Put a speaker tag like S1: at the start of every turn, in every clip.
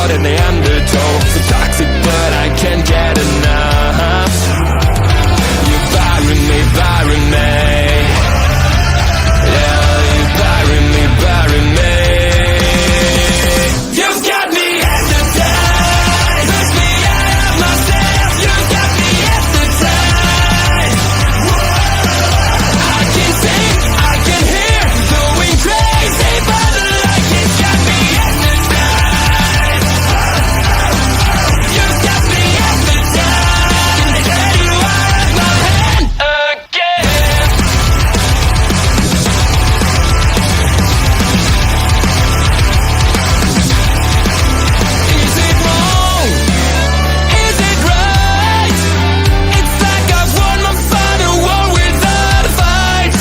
S1: caught in the undertow. So toxic, but I can't get enough. You burying me, burying me. Yeah, you burying me, burying me. You've got me hypnotized, push me out of myself. You've got me hypnotized. I can see, I can hear, going crazy, but the light has got me hypnotized. You've got me hypnotized. And get you out of my head again. Is it wrong? Is it right? It's like I've won my final war without a fight.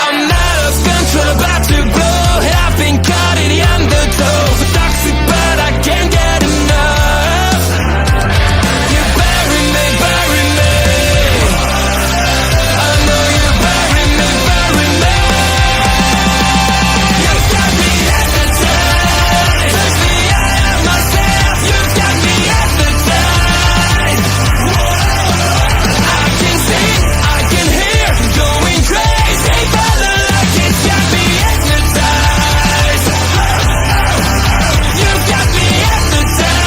S1: I'm out of control, about to blow. I've been caught in the undertow. Toxic, but I can't get enough. You bury me, bury me. I know you bury me, bury me. You've got me hypnotized, push me out of myself. You've got me hypnotized. I can see, I can hear, going crazy, but the light has got me hypnotized. You've got me hypnotized.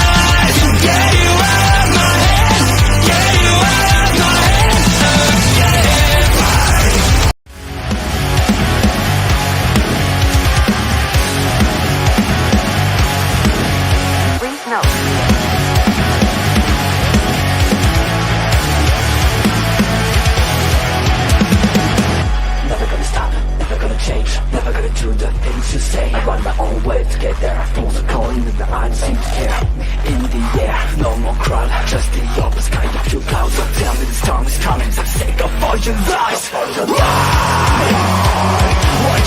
S1: Get you out of my head, get you out of my head again.
S2: Please note.
S3: Never gonna stop, never gonna change, never gonna do the things you say. I run my own way to get there. Fools are calling and I don't seem to care. In the air, no more crowd, just the opposite kind of too loud. So tell me this time is coming, so sick of all your lies. Why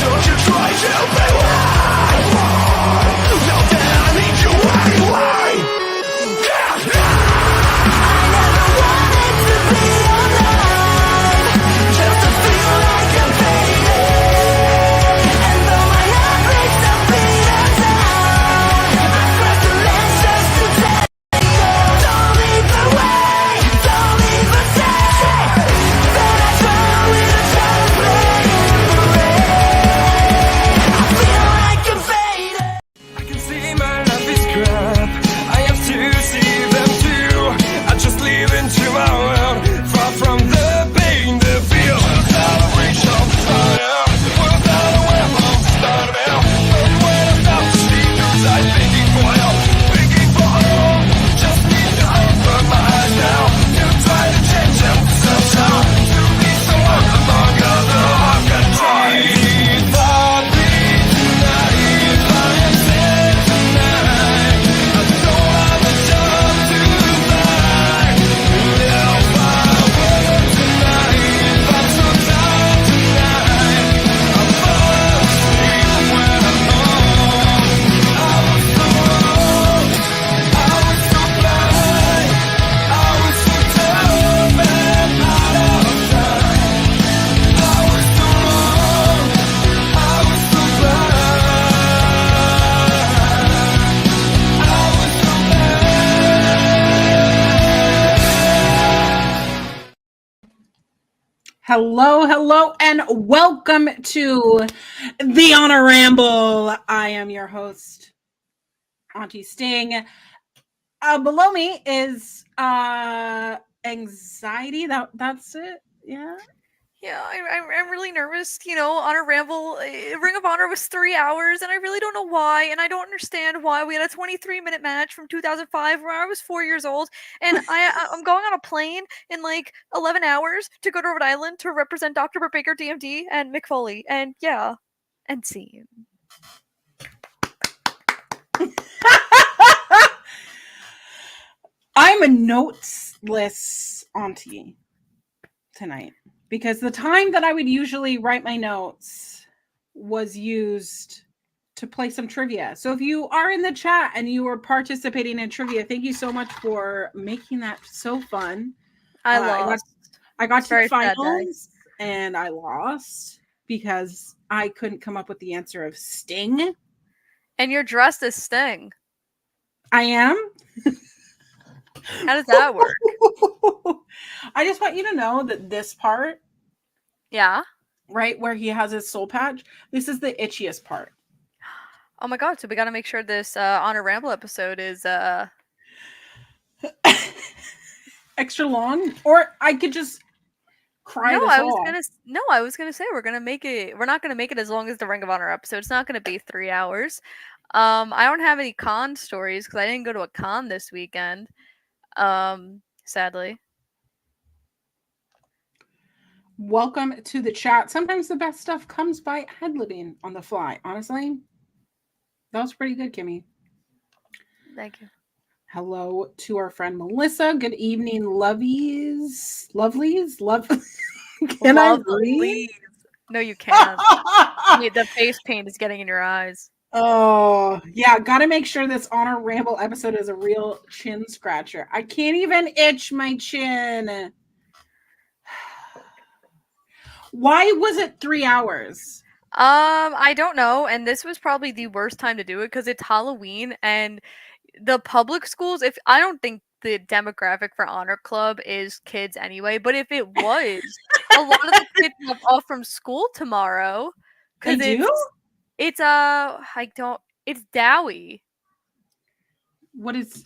S3: don't you try to be why? Now that I need you, why? Just to feel like I'm fading. And though my heart breaks a beat of time, I press the lens just to take go. Don't leave the way, don't leave a say. Then I drown with a child playing in the rain. I feel like I'm fading.
S1: I can see my life is crap. I have to see them too. I just live into my world, far from the pain, the feel. Without a reach of fire, without a weapon to start now. But when I'm about to speak, cause I'm thinking for help, thinking for hope. Just need to open my eyes now. You try to change them somehow. To be someone among other archetypes. Thought me tonight, if I am sick tonight, I don't have a job to find. If I were tonight, if I'm so tired tonight, I'll fall asleep when I'm home. I was so wrong, I was so blind, I was so dumb and out of time. I was so wrong, I was so blind, I was so
S4: Hello, hello, and welcome to the Honor Ramble. I am your host, Auntie Sting. Below me is anxiety. That's it. Yeah.
S2: Yeah, I'm really nervous. You know, Honor Ramble, Ring of Honor was 3 hours, and I really don't know why, and I don't understand why. We had a 23-minute match from 2005 where I was 4 years old, and I'm going on a plane in like 11 hours to go to Rhode Island to represent Dr. Britt Baker, DMD, and Mick Foley, and yeah, and scene.
S4: I'm a notesless auntie tonight because the time that I would usually write my notes was used to play some trivia. So if you are in the chat and you are participating in trivia, thank you so much for making that so fun.
S2: I lost.
S4: I got to the
S2: Very sad day.
S4: finals and I lost because I couldn't come up with the answer of Sting.
S2: And you're dressed as Sting.
S4: I am.
S2: How does that work?
S4: I just want you to know that this part,
S2: Yeah.
S4: right where he has his soul patch, this is the itchiest part.
S2: Oh my god, so we gotta make sure this Honor Ramble episode is
S4: Extra long, or I could just cry
S2: No,
S4: this
S2: I was
S4: off.
S2: gonna no, I was gonna say we're not gonna make it as long as the Ring of Honor episode. It's not gonna be 3 hours. I don't have any con stories because I didn't go to a con this weekend. Sadly.
S4: Welcome to the chat. Sometimes the best stuff comes by ad-libbing on the fly. Honestly, that was pretty good, Kimmy.
S2: Thank you.
S4: Hello to our friend Melissa. Good evening, lovelies. Love. Can I read?
S2: No, you can't. The face paint is getting in your eyes.
S4: Oh, yeah. Got to make sure this Honor Ramble episode is a real chin scratcher. I can't even itch my chin. Why was it 3 hours?
S2: I don't know, and this was probably the worst time to do it because it's Halloween and the public schools. If I don't think the demographic for Honor Club is kids anyway, but if it was, a lot of the kids have off from school tomorrow
S4: They
S2: because
S4: do?
S2: it's it's Dowie.
S4: What is...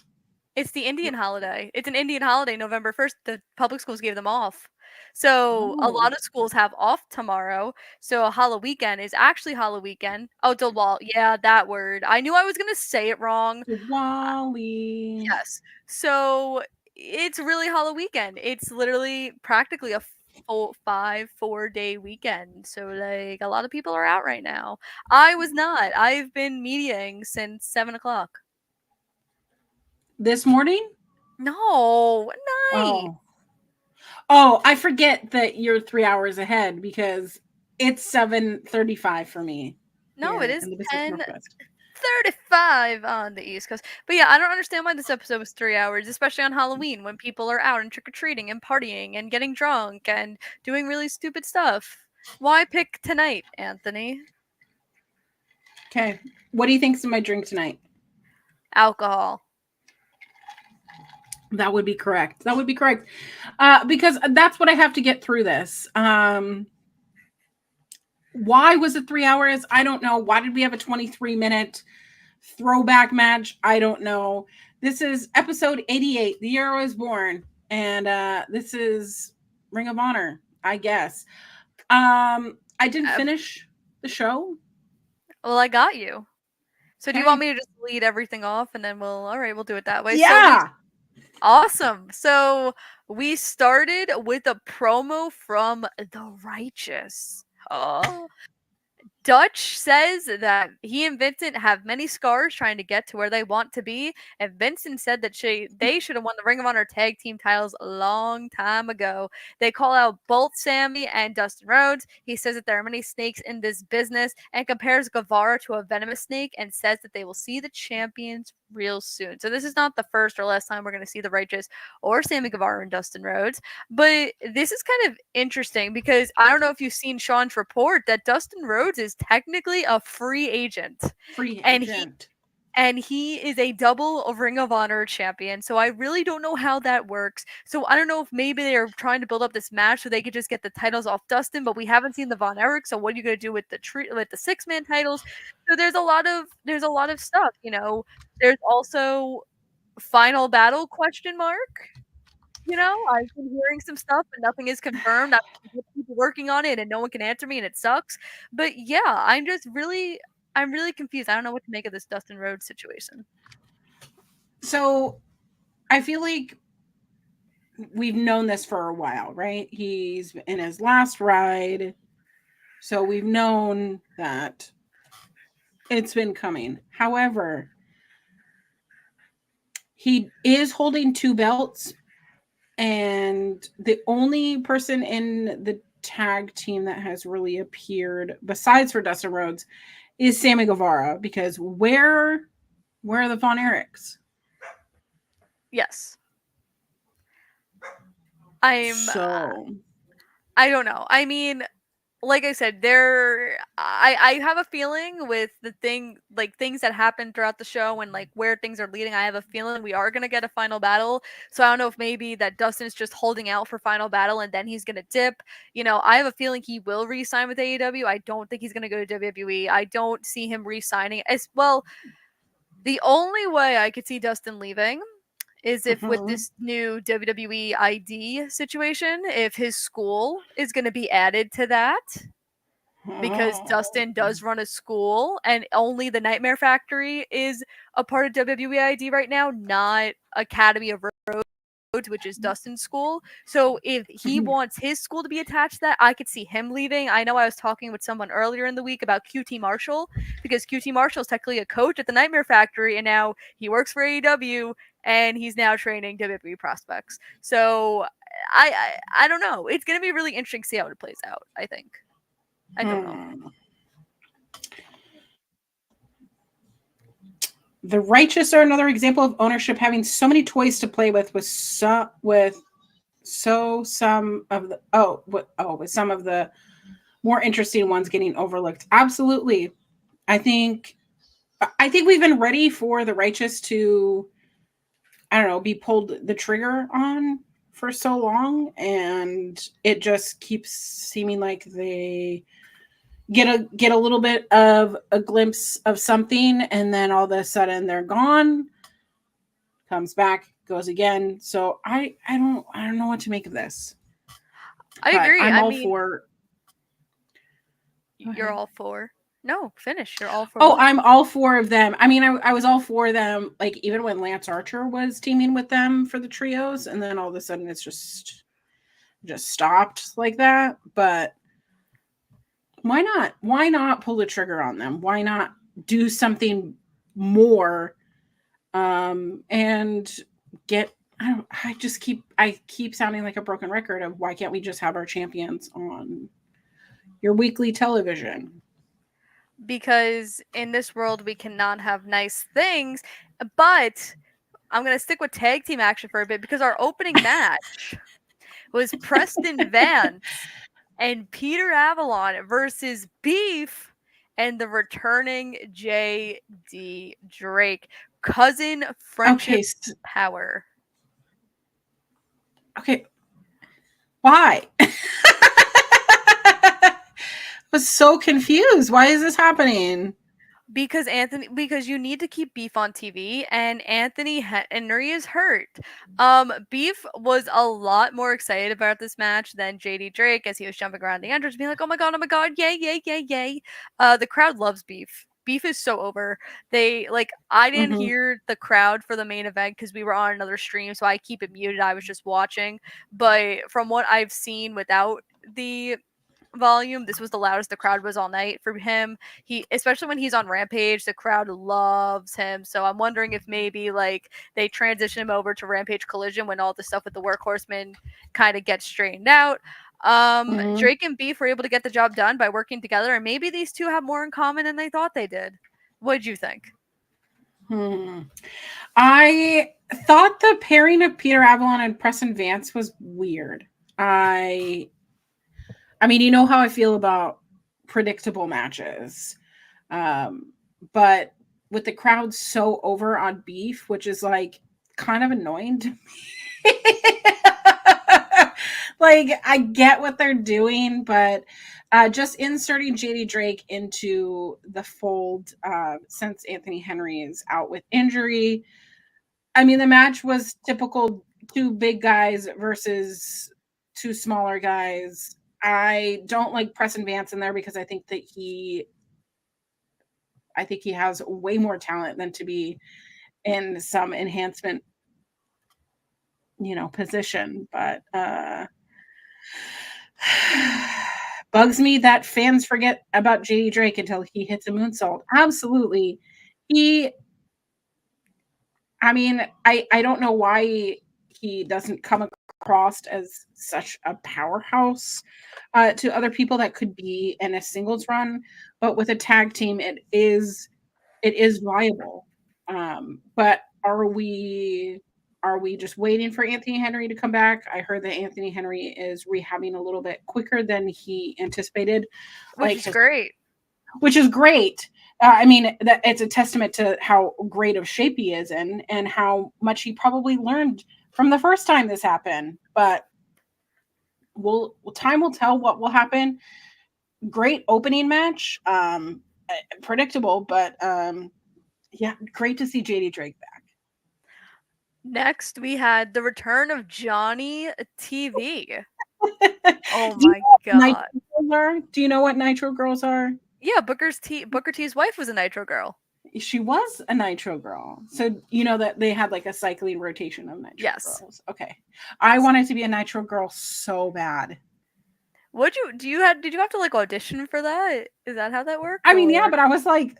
S2: It's the Indian holiday. It's an Indian holiday, November 1st. The public schools gave them off. So a
S4: Oh.
S2: lot of schools have off tomorrow. So Halloween weekend is actually Halloween weekend. Oh, Diwali. Yeah, that word. I knew I was going to say it wrong.
S4: Wally.
S2: Yes. So it's really Halloween weekend. It's literally practically a 4-day weekend. So like a lot of people are out right now. I was not. I've been meeting since 7 o'clock.
S4: This morning?
S2: No, night.
S4: Oh, I forget that you're 3 hours ahead because it's 7:35 for me.
S2: No,
S4: here
S2: it is
S4: in the Pacific
S2: 10
S4: Northwest.
S2: 35 on the East Coast. But yeah, I don't understand why this episode was 3 hours, especially on Halloween when people are out and trick or treating and partying and getting drunk and doing really stupid stuff. Why pick tonight, Anthony?
S4: Okay. What do you think's in my drink tonight?
S2: Alcohol.
S4: That would be correct. Because that's what I have to get through this. Why was it 3 hours? I don't know. Why did we have a 23-minute throwback match? I don't know. This is episode 88, the year I was born. And this is Ring of Honor, I guess. I didn't finish the show.
S2: Well, I got you. So do you
S4: Okay.
S2: want me to just lead everything off and then we'll do it that way?
S4: Yeah.
S2: Awesome. So we started with a promo from The Righteous. Oh. Dutch says that he and Vincent have many scars trying to get to where they want to be, and Vincent said that they should have won the Ring of Honor tag team titles a long time ago. They call out both Sammy and Dustin Rhodes. He says that there are many snakes in this business and compares Guevara to a venomous snake and says that they will see the champions real soon. So this is not the first or last time we're going to see the Righteous or Sammy Guevara and Dustin Rhodes, but this is kind of interesting because I don't know if you've seen Sean's report that Dustin Rhodes is technically a free agent. And he is a double Ring of Honor champion. So I really don't know how that works. So I don't know if maybe they're trying to build up this match so they could just get the titles off Dustin, but we haven't seen the Von Erich. So what are you going to do with the 6-man titles? So there's a lot of stuff, you know. There's also final battle ? You know, I've been hearing some stuff, but nothing is confirmed. I've been people working on it, and no one can answer me, and it sucks. But yeah, I'm really confused. I don't know what to make of this Dustin Rhodes situation.
S4: So I feel like we've known this for a while, right? He's in his last ride. So we've known that it's been coming. However, he is holding 2 belts, and the only person in the tag team that has really appeared besides for Dustin Rhodes is Sammy Guevara, because where are the Von Erichs?
S2: Yes.
S4: So
S2: I don't know. I mean, like I said, I have a feeling with the things that happen throughout the show and like where things are leading. I have a feeling we are gonna get a final battle. So I don't know if maybe that Dustin is just holding out for final battle and then he's gonna dip. I have a feeling he will re-sign with AEW. I don't think he's gonna go to WWE. I don't see him re-signing as well. The only way I could see Dustin leaving is if with
S4: Mhm.
S2: this new WWE ID situation, if his school is going to be added to that, because Dustin does run a school and only the Nightmare Factory is a part of WWE ID right now, not Academy of Roads, which is Dustin's school. So if he wants his school to be attached to that, I could see him leaving. I know I was talking with someone earlier in the week about QT Marshall, because QT Marshall is technically a coach at the Nightmare Factory and now he works for AEW and he's now training WWE prospects. So I don't know. It's going to be really interesting to see how it plays out, I think. I don't know.
S4: The Righteous are another example of ownership having so many toys to play with some of the more interesting ones getting overlooked. Absolutely. I think we've been ready for the Righteous to, I don't know, be pulled the trigger on for so long, and it just keeps seeming like they get a little bit of a glimpse of something, and then all of a sudden they're gone. Comes back, goes again. So I don't know what to make of this.
S2: I
S4: But
S2: agree.
S4: I'm
S2: I
S4: all
S2: mean,
S4: for.
S2: you're all for. No, finish. You're all for
S4: Oh,
S2: what?
S4: I'm all for of them. I mean, I was all for them, like even when Lance Archer was teaming with them for the trios, and then all of a sudden it's just stopped like that. But why not? Why not pull the trigger on them? Why not do something more? And get I keep sounding like a broken record of why can't we just have our champions on your weekly television?
S2: Because in this world we cannot have nice things. But I'm gonna stick with tag team action for a bit because our opening match was Preston Vance and Peter Avalon versus Beef and the returning J.D. Drake. Cousin friendship
S4: Okay,
S2: power.
S4: okay, why? I was so confused. Why is this happening?
S2: Because you need to keep Beef on TV and Anthony Henry is hurt. Beef was a lot more excited about this match than JD Drake as he was jumping around the entrance being like, oh my god, yay, yay, yay, yay. The crowd loves Beef. Beef is so over. I didn't
S4: Mhm.
S2: hear the crowd for the main event because we were on another stream, so I keep it muted. I was just watching. But from what I've seen without the volume, this was the loudest the crowd was all night for him. He, especially when he's on Rampage, the crowd loves him. So I'm wondering if maybe like they transition him over to Rampage Collision when all the stuff with the Workhorsemen kind of gets straightened out.
S4: Mhm.
S2: Drake and Beef were able to get the job done by working together, and maybe these two have more in common than they thought they did. What'd you think?
S4: I thought the pairing of Peter Avalon and Preston Vance was weird. I mean, you know how I feel about predictable matches. But with the crowd so over on Beef, which is like kind of annoying to me. Like, I get what they're doing, but just inserting JD Drake into the fold since Anthony Henry is out with injury. I mean, the match was typical two big guys versus two smaller guys. I don't like Preston Vance in there because I think he has way more talent than to be in some enhancement, position. But bugs me that fans forget about JD Drake until he hits a moonsault. Absolutely. He I mean, I don't know why he doesn't come across as such a powerhouse to other people that could be in a singles run, but with a tag team, it is viable. But are we? Are we just waiting for Anthony Henry to come back? I heard that Anthony Henry is rehabbing a little bit quicker than he anticipated,
S2: Which is great.
S4: which is great. I mean, that it's a testament to how great of shape he is in, and how much he probably learned from the first time this happened. But time will tell what will happen. Great opening match, predictable, but yeah, great to see JD Drake back.
S2: Next, we had the return of Johnny TV. Oh
S4: Do you
S2: my
S4: know what
S2: god.
S4: Nitro Girls are? Do you know what Nitro Girls are?
S2: Yeah, Booker T's wife was a Nitro girl.
S4: She was a Nitro girl. So you know that they had like a cycling rotation of Nitro
S2: Yes.
S4: girls. Okay. I wanted to be a Nitro girl so bad.
S2: Did you have to like audition for that? Is that how that worked?
S4: I mean, yeah, but I was like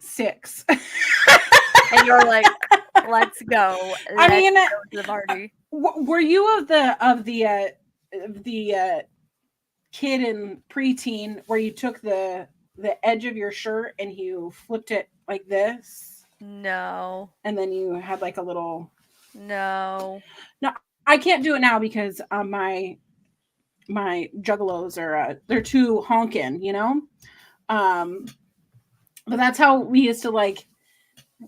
S4: 6.
S2: And you're like, let's go.
S4: I mean,
S2: Let's go to the party.
S4: were you of the kid in preteen where you took the edge of your shirt and you flipped it like this,
S2: No.
S4: and then you had like a little?
S2: No.
S4: I can't do it now because my juggalos are they're too honking, you know. But that's how we used to like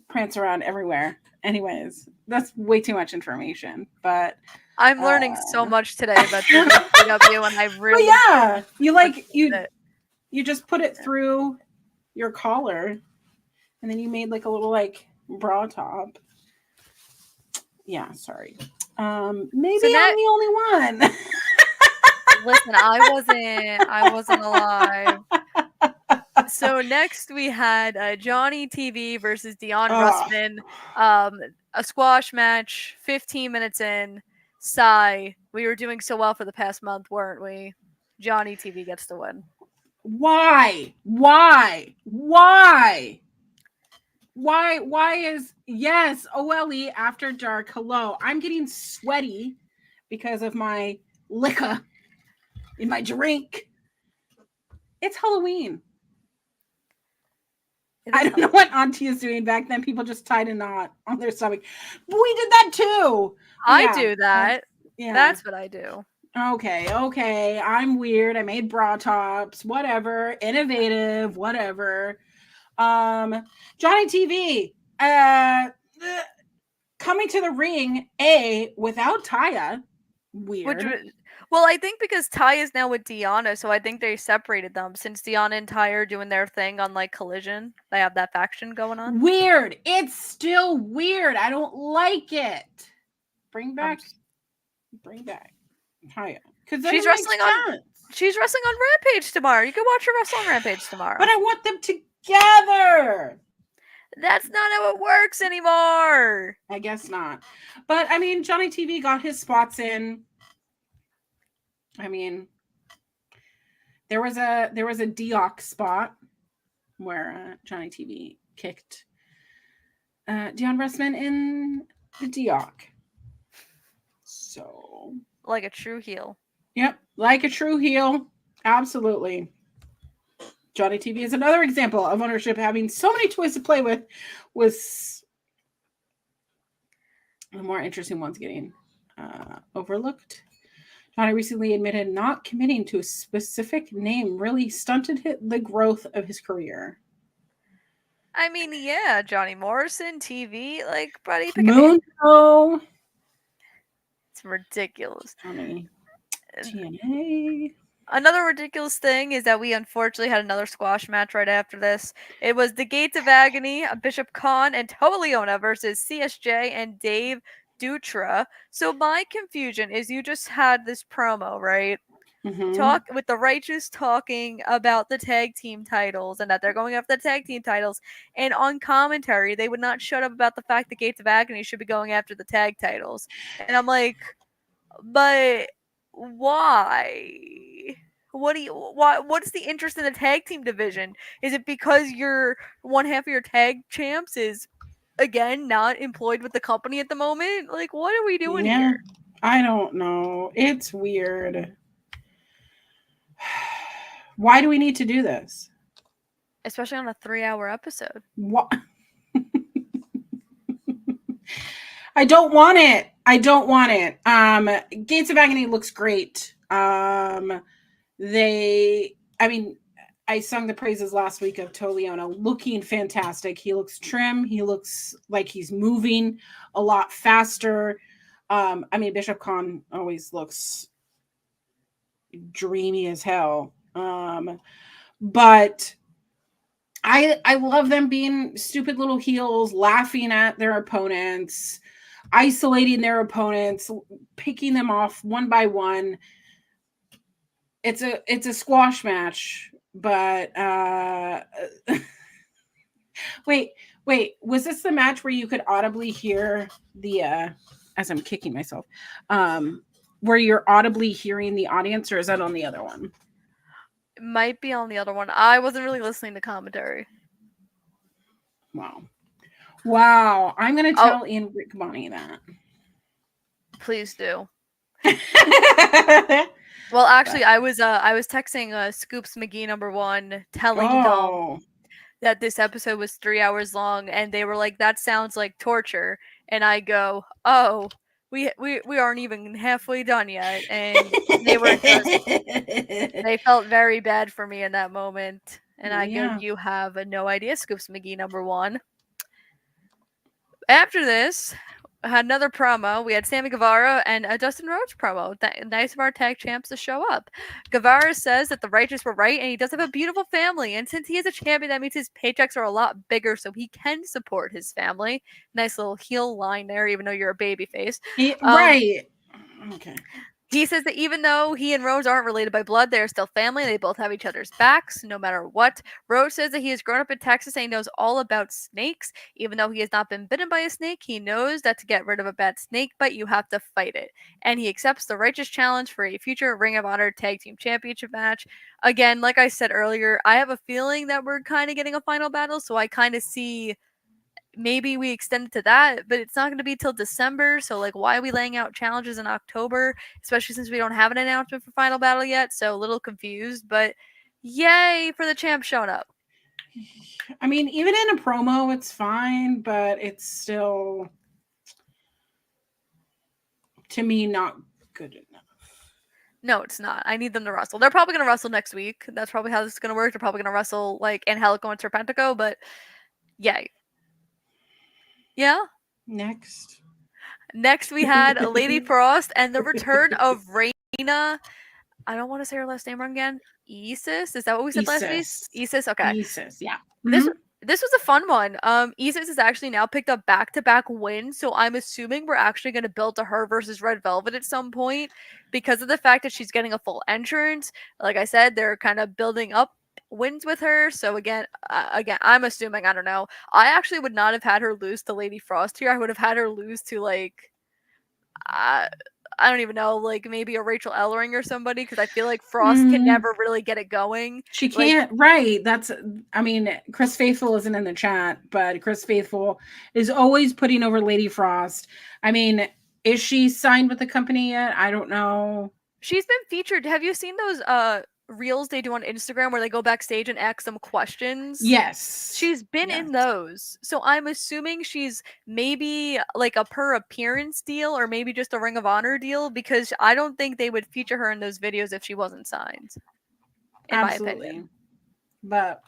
S4: prance around everywhere. Anyways, that's way too much information, but
S2: I'm learning so much today about WCW, and I really
S4: but yeah, you like
S2: it.
S4: you just put it through your collar, and then you made like a little like bra top. Yeah, sorry. Maybe
S2: So
S4: I'm the only one.
S2: Listen, I wasn't alive. So next we had Johnny TV versus Dion Russman. A squash match, 15 minutes in. Sigh. We were doing so well for the past month, weren't we? Johnny TV gets the win.
S4: Why is yes, OLE After Dark. Hello. I'm getting sweaty because of my liquor in my drink. It's Halloween. I don't know what Auntie is doing back then. People just tied a knot on their stomach. But we did that too.
S2: I do that.
S4: Yeah.
S2: That's what I do.
S4: Okay. I'm weird. I made bra tops, whatever. Innovative, whatever. Johnny TV, coming to the ring, without Taya. Weird.
S2: Well, I think because Ty is now with Deanna, so I think they separated them since Deanna and Ty are doing their thing on like Collision. They have that faction going on.
S4: Weird. It's still weird. I don't like it. Bring back Taya. Because
S2: she's wrestling on Rampage tomorrow. You can watch her wrestle on Rampage tomorrow.
S4: But I want them together.
S2: That's not how it works anymore.
S4: I guess not. But I mean, Johnny TV got his spots in. I mean, there was a Deoc spot where Johnny TV kicked Dion Russman in the Deoc. So
S2: like a true heel.
S4: Yep, like a true heel. Absolutely. Johnny TV is another example of ownership having so many toys to play with the more interesting ones getting overlooked. Johnny recently admitted not committing to a specific name really stunted the growth of his career.
S2: I mean, yeah, Johnny Morrison, TV, like, buddy, pick
S4: Mundo.
S2: It's ridiculous.
S4: Johnny TNA.
S2: Another ridiculous thing is that we unfortunately had another squash match right after this. It was the Gates of Agony, Bishop Khan and Toleona versus CSJ and Dave Dutra. So my confusion is you just had this promo, right?
S4: Mm-hmm.
S2: Talk with the Righteous talking about the tag team titles and that they're going after the tag team titles. And on commentary, they would not shut up about the fact that Gates of Agony should be going after the tag titles. And I'm like, but why? What's the interest in the tag team division? Is it because one half of your tag champs is again not employed with the company at the moment? Like, what are we doing here?
S4: I don't know. It's weird. Why do we need to do this?
S2: Especially on a 3-hour episode.
S4: What? I don't want it. I don't want it. Gates of Agony looks great. I sung the praises last week of Toliona looking fantastic. He looks trim. He looks like he's moving a lot faster. Bishop Khan always looks dreamy as hell. But I love them being stupid little heels, laughing at their opponents, isolating their opponents, picking them off one by one. It's a squash match, but wait, was this the match where you could audibly hear the as I'm kicking myself, where you're audibly hearing the audience, or is that on the other one?
S2: It might be on the other one. I wasn't really listening to commentary.
S4: Wow. I'm gonna tell Ian Rick Bonnie that.
S2: Please do. Well, actually, I was texting Scoops McGee #1 telling them that this episode was 3 hours long, and they were like, "That sounds like torture." And I go, "Oh, we aren't even halfway done yet." And they felt very bad for me in that moment. And I go, "You have no idea, Scoops McGee #1." After this, had another promo. We had Sammy Guevara and a Dustin Rhodes promo. Nice of our tag champs to show up. Guevara says that the righteous were right, and he does have a beautiful family. And since he is a champion, that means his paychecks are a lot bigger, so he can support his family. Nice little heel line there, even though you're a babyface.
S4: Right. Okay.
S2: He says that even though he and Rhodes aren't related by blood, they are still family. They both have each other's backs, no matter what. Rhodes says that he has grown up in Texas and he knows all about snakes. Even though he has not been bitten by a snake, he knows that to get rid of a bad snake bite, you have to fight it. And he accepts the righteous challenge for a future Ring of Honor Tag Team Championship match. Again, like I said earlier, I have a feeling that we're kind of getting a final battle, so I kind of see maybe we extend it to that, but it's not going to be till December. So, like, why are we laying out challenges in October, especially since we don't have an announcement for Final Battle yet? So, a little confused, but yay for the champ showing up.
S4: I mean, even in a promo, it's fine, but it's still, to me, not good enough.
S2: No, it's not. I need them to wrestle. They're probably going to wrestle next week. That's probably how this is going to work. They're probably going to wrestle, like, Angelico and Serpentico, but yay. Yeah? Next, we had Lady Frost and the return of Reina. I don't want to say her last name wrong again. Isis? Is that what we said last week? Isis? Okay.
S4: Isis, yeah.
S2: This was a fun one. Isis has actually now picked up back-to-back wins, so I'm assuming we're actually going to build to her versus Red Velvet at some point because of the fact that she's getting a full entrance. Like I said, they're kind of building up wins with her. So again, I'm assuming, I don't know. I actually would not have had her lose to Lady Frost here. I would have had her lose to, like, I don't even know, like maybe a Rachel Ellering or somebody, because I feel like Frost can never really get it going.
S4: She can't, right. Chris Faithful isn't in the chat, but Chris Faithful is always putting over Lady Frost. I mean, is she signed with the company yet? I don't know.
S2: She's been featured. Have you seen those reels they do on Instagram where they go backstage and ask them questions?
S4: Yes.
S2: She's been in those. So I'm assuming she's maybe like a per appearance deal or maybe just a Ring of Honor deal, because I don't think they would feature her in those videos if she wasn't signed. In my opinion.
S4: But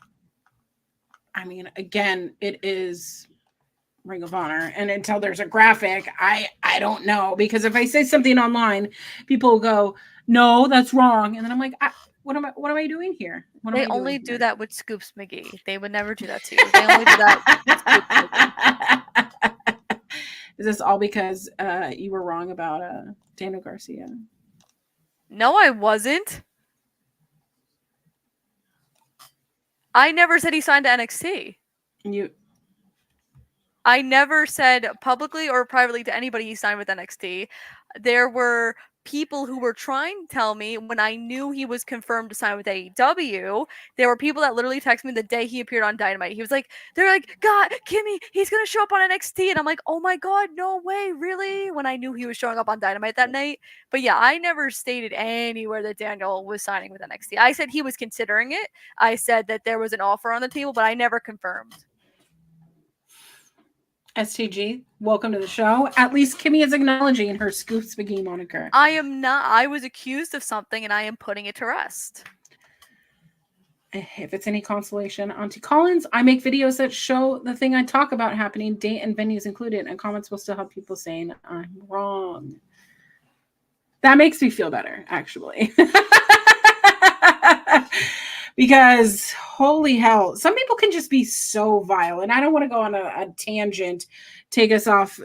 S4: I mean, again, it is Ring of Honor, and until there's a graphic, I don't know, because if I say something online, people will go, "No, that's wrong," and then I'm like, what am I doing here?
S2: They only do that with Scoops McGee. They would never do that to you. They only do that with Scoops McGee.
S4: Is this all because you were wrong about Daniel Garcia?
S2: No, I wasn't. I never said he signed to NXT. I never said publicly or privately to anybody he signed with NXT. There were people who were trying to tell me when I knew he was confirmed to sign with AEW. There were people that literally texted me the day he appeared on Dynamite. He was like, they're like, God, Kimmy, he's going to show up on NXT. And I'm like, oh my God, no way, really? When I knew he was showing up on Dynamite that night. But yeah, I never stated anywhere that Daniel was signing with NXT. I said he was considering it. I said that there was an offer on the table, but I never confirmed.
S4: STG, welcome to the show. At least Kimmy is acknowledging her Scoops McGee moniker.
S2: I am not. I was accused of something, and I am putting it to rest.
S4: If it's any consolation, Auntie Collins, I make videos that show the thing I talk about happening, date and venues included, and comments will still have people saying I'm wrong. That makes me feel better, actually. Because holy hell, some people can just be so vile. And I don't want to go on a tangent, take us off,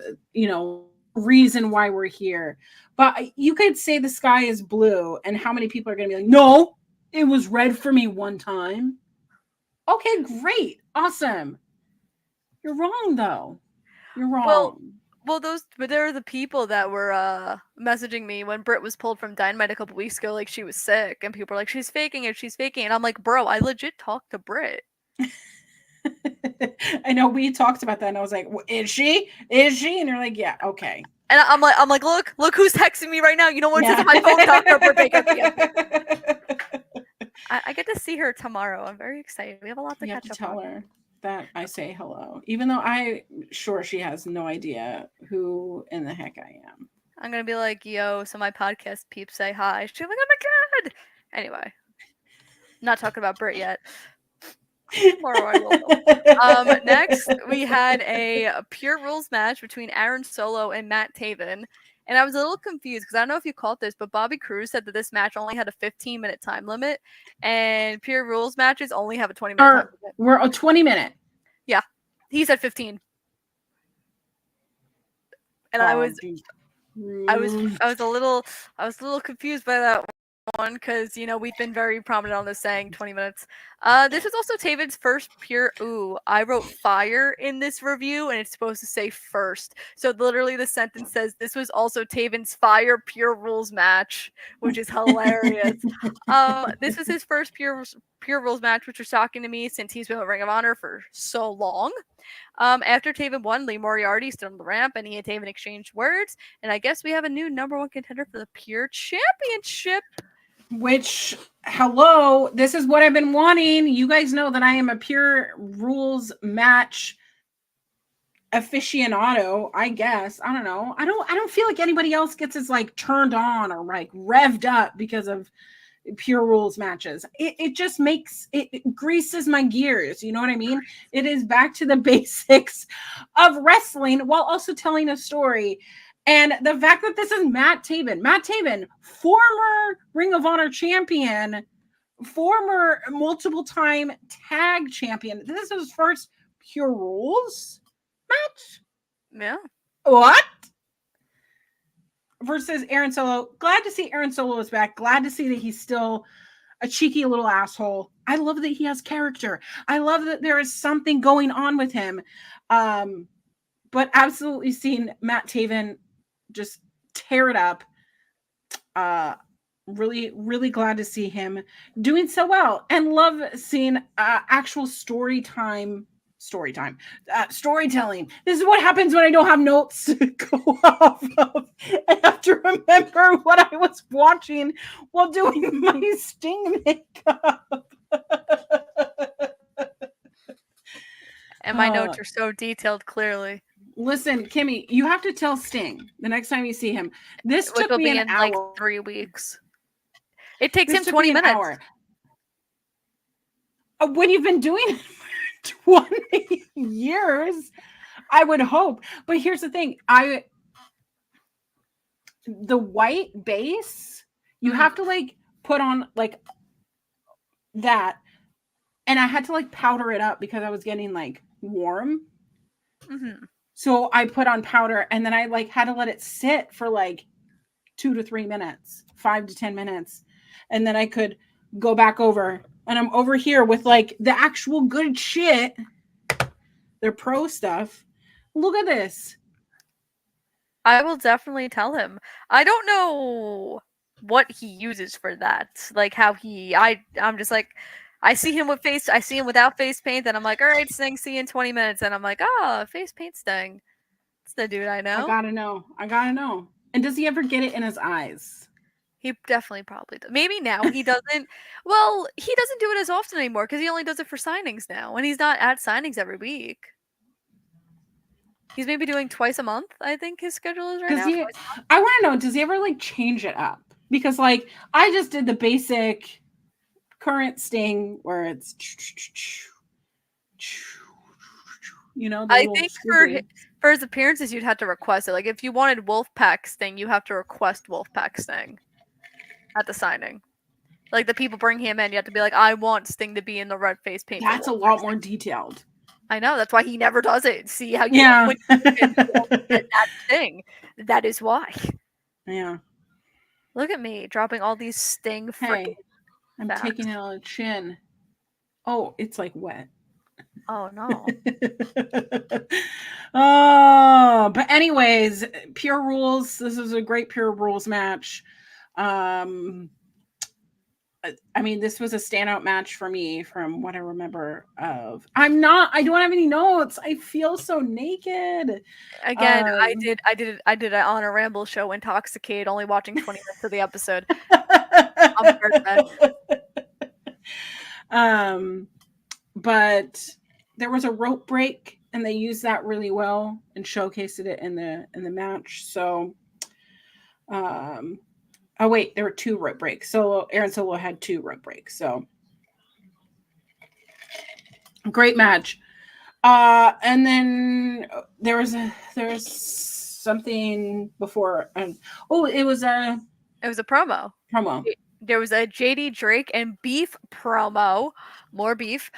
S4: reason why we're here. But you could say the sky is blue, and how many people are going to be like, no, it was red for me one time. Okay, great. Awesome. You're wrong, though. You're wrong.
S2: Well, but there are the people that were messaging me when Britt was pulled from Dynamite a couple weeks ago, like she was sick, and people were like, she's faking it, and I'm like, bro, I legit talked to Britt.
S4: I know we talked about that, and I was like, is she? Is she? And you're like, yeah, okay.
S2: And I'm like, look who's texting me right now. You know what? It's on my phone, Dr. Britt Baker. I get to see her tomorrow. I'm very excited. We have a lot to catch up on.
S4: Tell her that I say hello, even though I'm sure she has no idea who in the heck I am.
S2: I'm gonna be like, yo, so my podcast peeps say hi. She's like, oh my god. Anyway, not talking about Britt yet. Tomorrow I will. Next, we had a Pure Rules match between Aaron Solo and Matt Taven. And I was a little confused because I don't know if you caught this, but Bobby Cruz said that this match only had a 15-minute time limit, and Pure Rules matches only have a 20-minute time limit.
S4: We're a 20-minute.
S2: Yeah, he said 15. And I was a little confused by that one because we've been very prominent on this saying 20 minutes. This was also Taven's first pure. Ooh, I wrote fire in this review, and it's supposed to say first. So literally, the sentence says this was also Taven's fire Pure Rules match, which is hilarious. This was his first Pure Rules match, which was shocking to me since he's been with Ring of Honor for so long. After Taven won, Lee Moriarty stood on the ramp, and he and Taven exchanged words. And I guess we have a new number one contender for the Pure Championship.
S4: Which, hello, this is what I've been wanting. You guys know that I am a Pure Rules match aficionado, I guess. I don't know. I don't feel like anybody else gets as like turned on or like revved up because of Pure Rules matches. It just makes it greases my gears. You know what I mean? It is back to the basics of wrestling while also telling a story. And the fact that this is Matt Taven, former Ring of Honor champion, former multiple time tag champion. This is his first Pure Rules match.
S2: Yeah.
S4: What? Versus Aaron Solo. Glad to see Aaron Solo is back. Glad to see that he's still a cheeky little asshole. I love that he has character. I love that there is something going on with him. But absolutely seeing Matt Taven just tear it up. Really, really glad to see him doing so well, and love seeing actual storytelling. This is what happens when I don't have notes to go off of. I have to remember what I was watching while doing my Sting makeup.
S2: And my notes are so detailed, clearly.
S4: Listen, Kimmy, you have to tell Sting the next time you see him. This took me an hour.
S2: Like 3 weeks. It takes him 20 minutes.
S4: Hour. When you've been doing it for 20 years, I would hope. But here's the thing. The white base, you have to like put on like that. And I had to like powder it up because I was getting like warm.
S2: Mm-hmm.
S4: So I put on powder, and then I like had to let it sit for like 2 to 3 minutes, 5 to 10 minutes. And then I could go back over, and I'm over here with like the actual good shit. Their pro stuff. Look at this.
S2: I will definitely tell him. I don't know what he uses for that. Like how I'm just like, I see him without face paint, and I'm like, all right, Sting, see you in 20 minutes. And I'm like, face paint Sting. It's the dude I know.
S4: I gotta know. And does he ever get it in his eyes?
S2: He definitely probably does. Maybe now he doesn't. Well, he doesn't do it as often anymore because he only does it for signings now, and he's not at signings every week. He's maybe doing twice a month, I think his schedule is right
S4: Does
S2: now.
S4: he? I want to know. Does he ever like change it up? Because like I just did the basic current Sting where it's you know the
S2: I
S4: little
S2: think
S4: squiggly.
S2: for his appearances, you'd have to request it. Like if you wanted Wolfpack Sting, you have to request Wolfpack Sting at the signing. Like the people bring him in, you have to be like, I want Sting to be in the red face paint. for
S4: That's a
S2: Wolfpack
S4: lot
S2: Sting."
S4: more detailed.
S2: I know. That's why he never does it. See how you
S4: Yeah.
S2: when you get that thing. That is why.
S4: Yeah.
S2: Look at me dropping all these Sting freaking
S4: Hey, I'm
S2: facts.
S4: taking it on the chin. Oh, it's like wet.
S2: Oh no.
S4: Oh, but anyways, Pure Rules. This is a great Pure Rules match. I mean, this was a standout match for me from what I remember of. I don't have any notes. I feel so naked.
S2: Again, I
S4: Um,
S2: did an Honor Ramble show intoxicated, only watching 20 minutes of the episode. I'm very bad.
S4: But there was a rope break and they used that really well and showcased it in the match. So oh wait, there were 2 rope breaks. So Aaron Solo had 2 rope breaks. So great match. And then there was something before. Oh, it was a
S2: promo.
S4: promo.
S2: There was a JD Drake and Beef promo. More beef.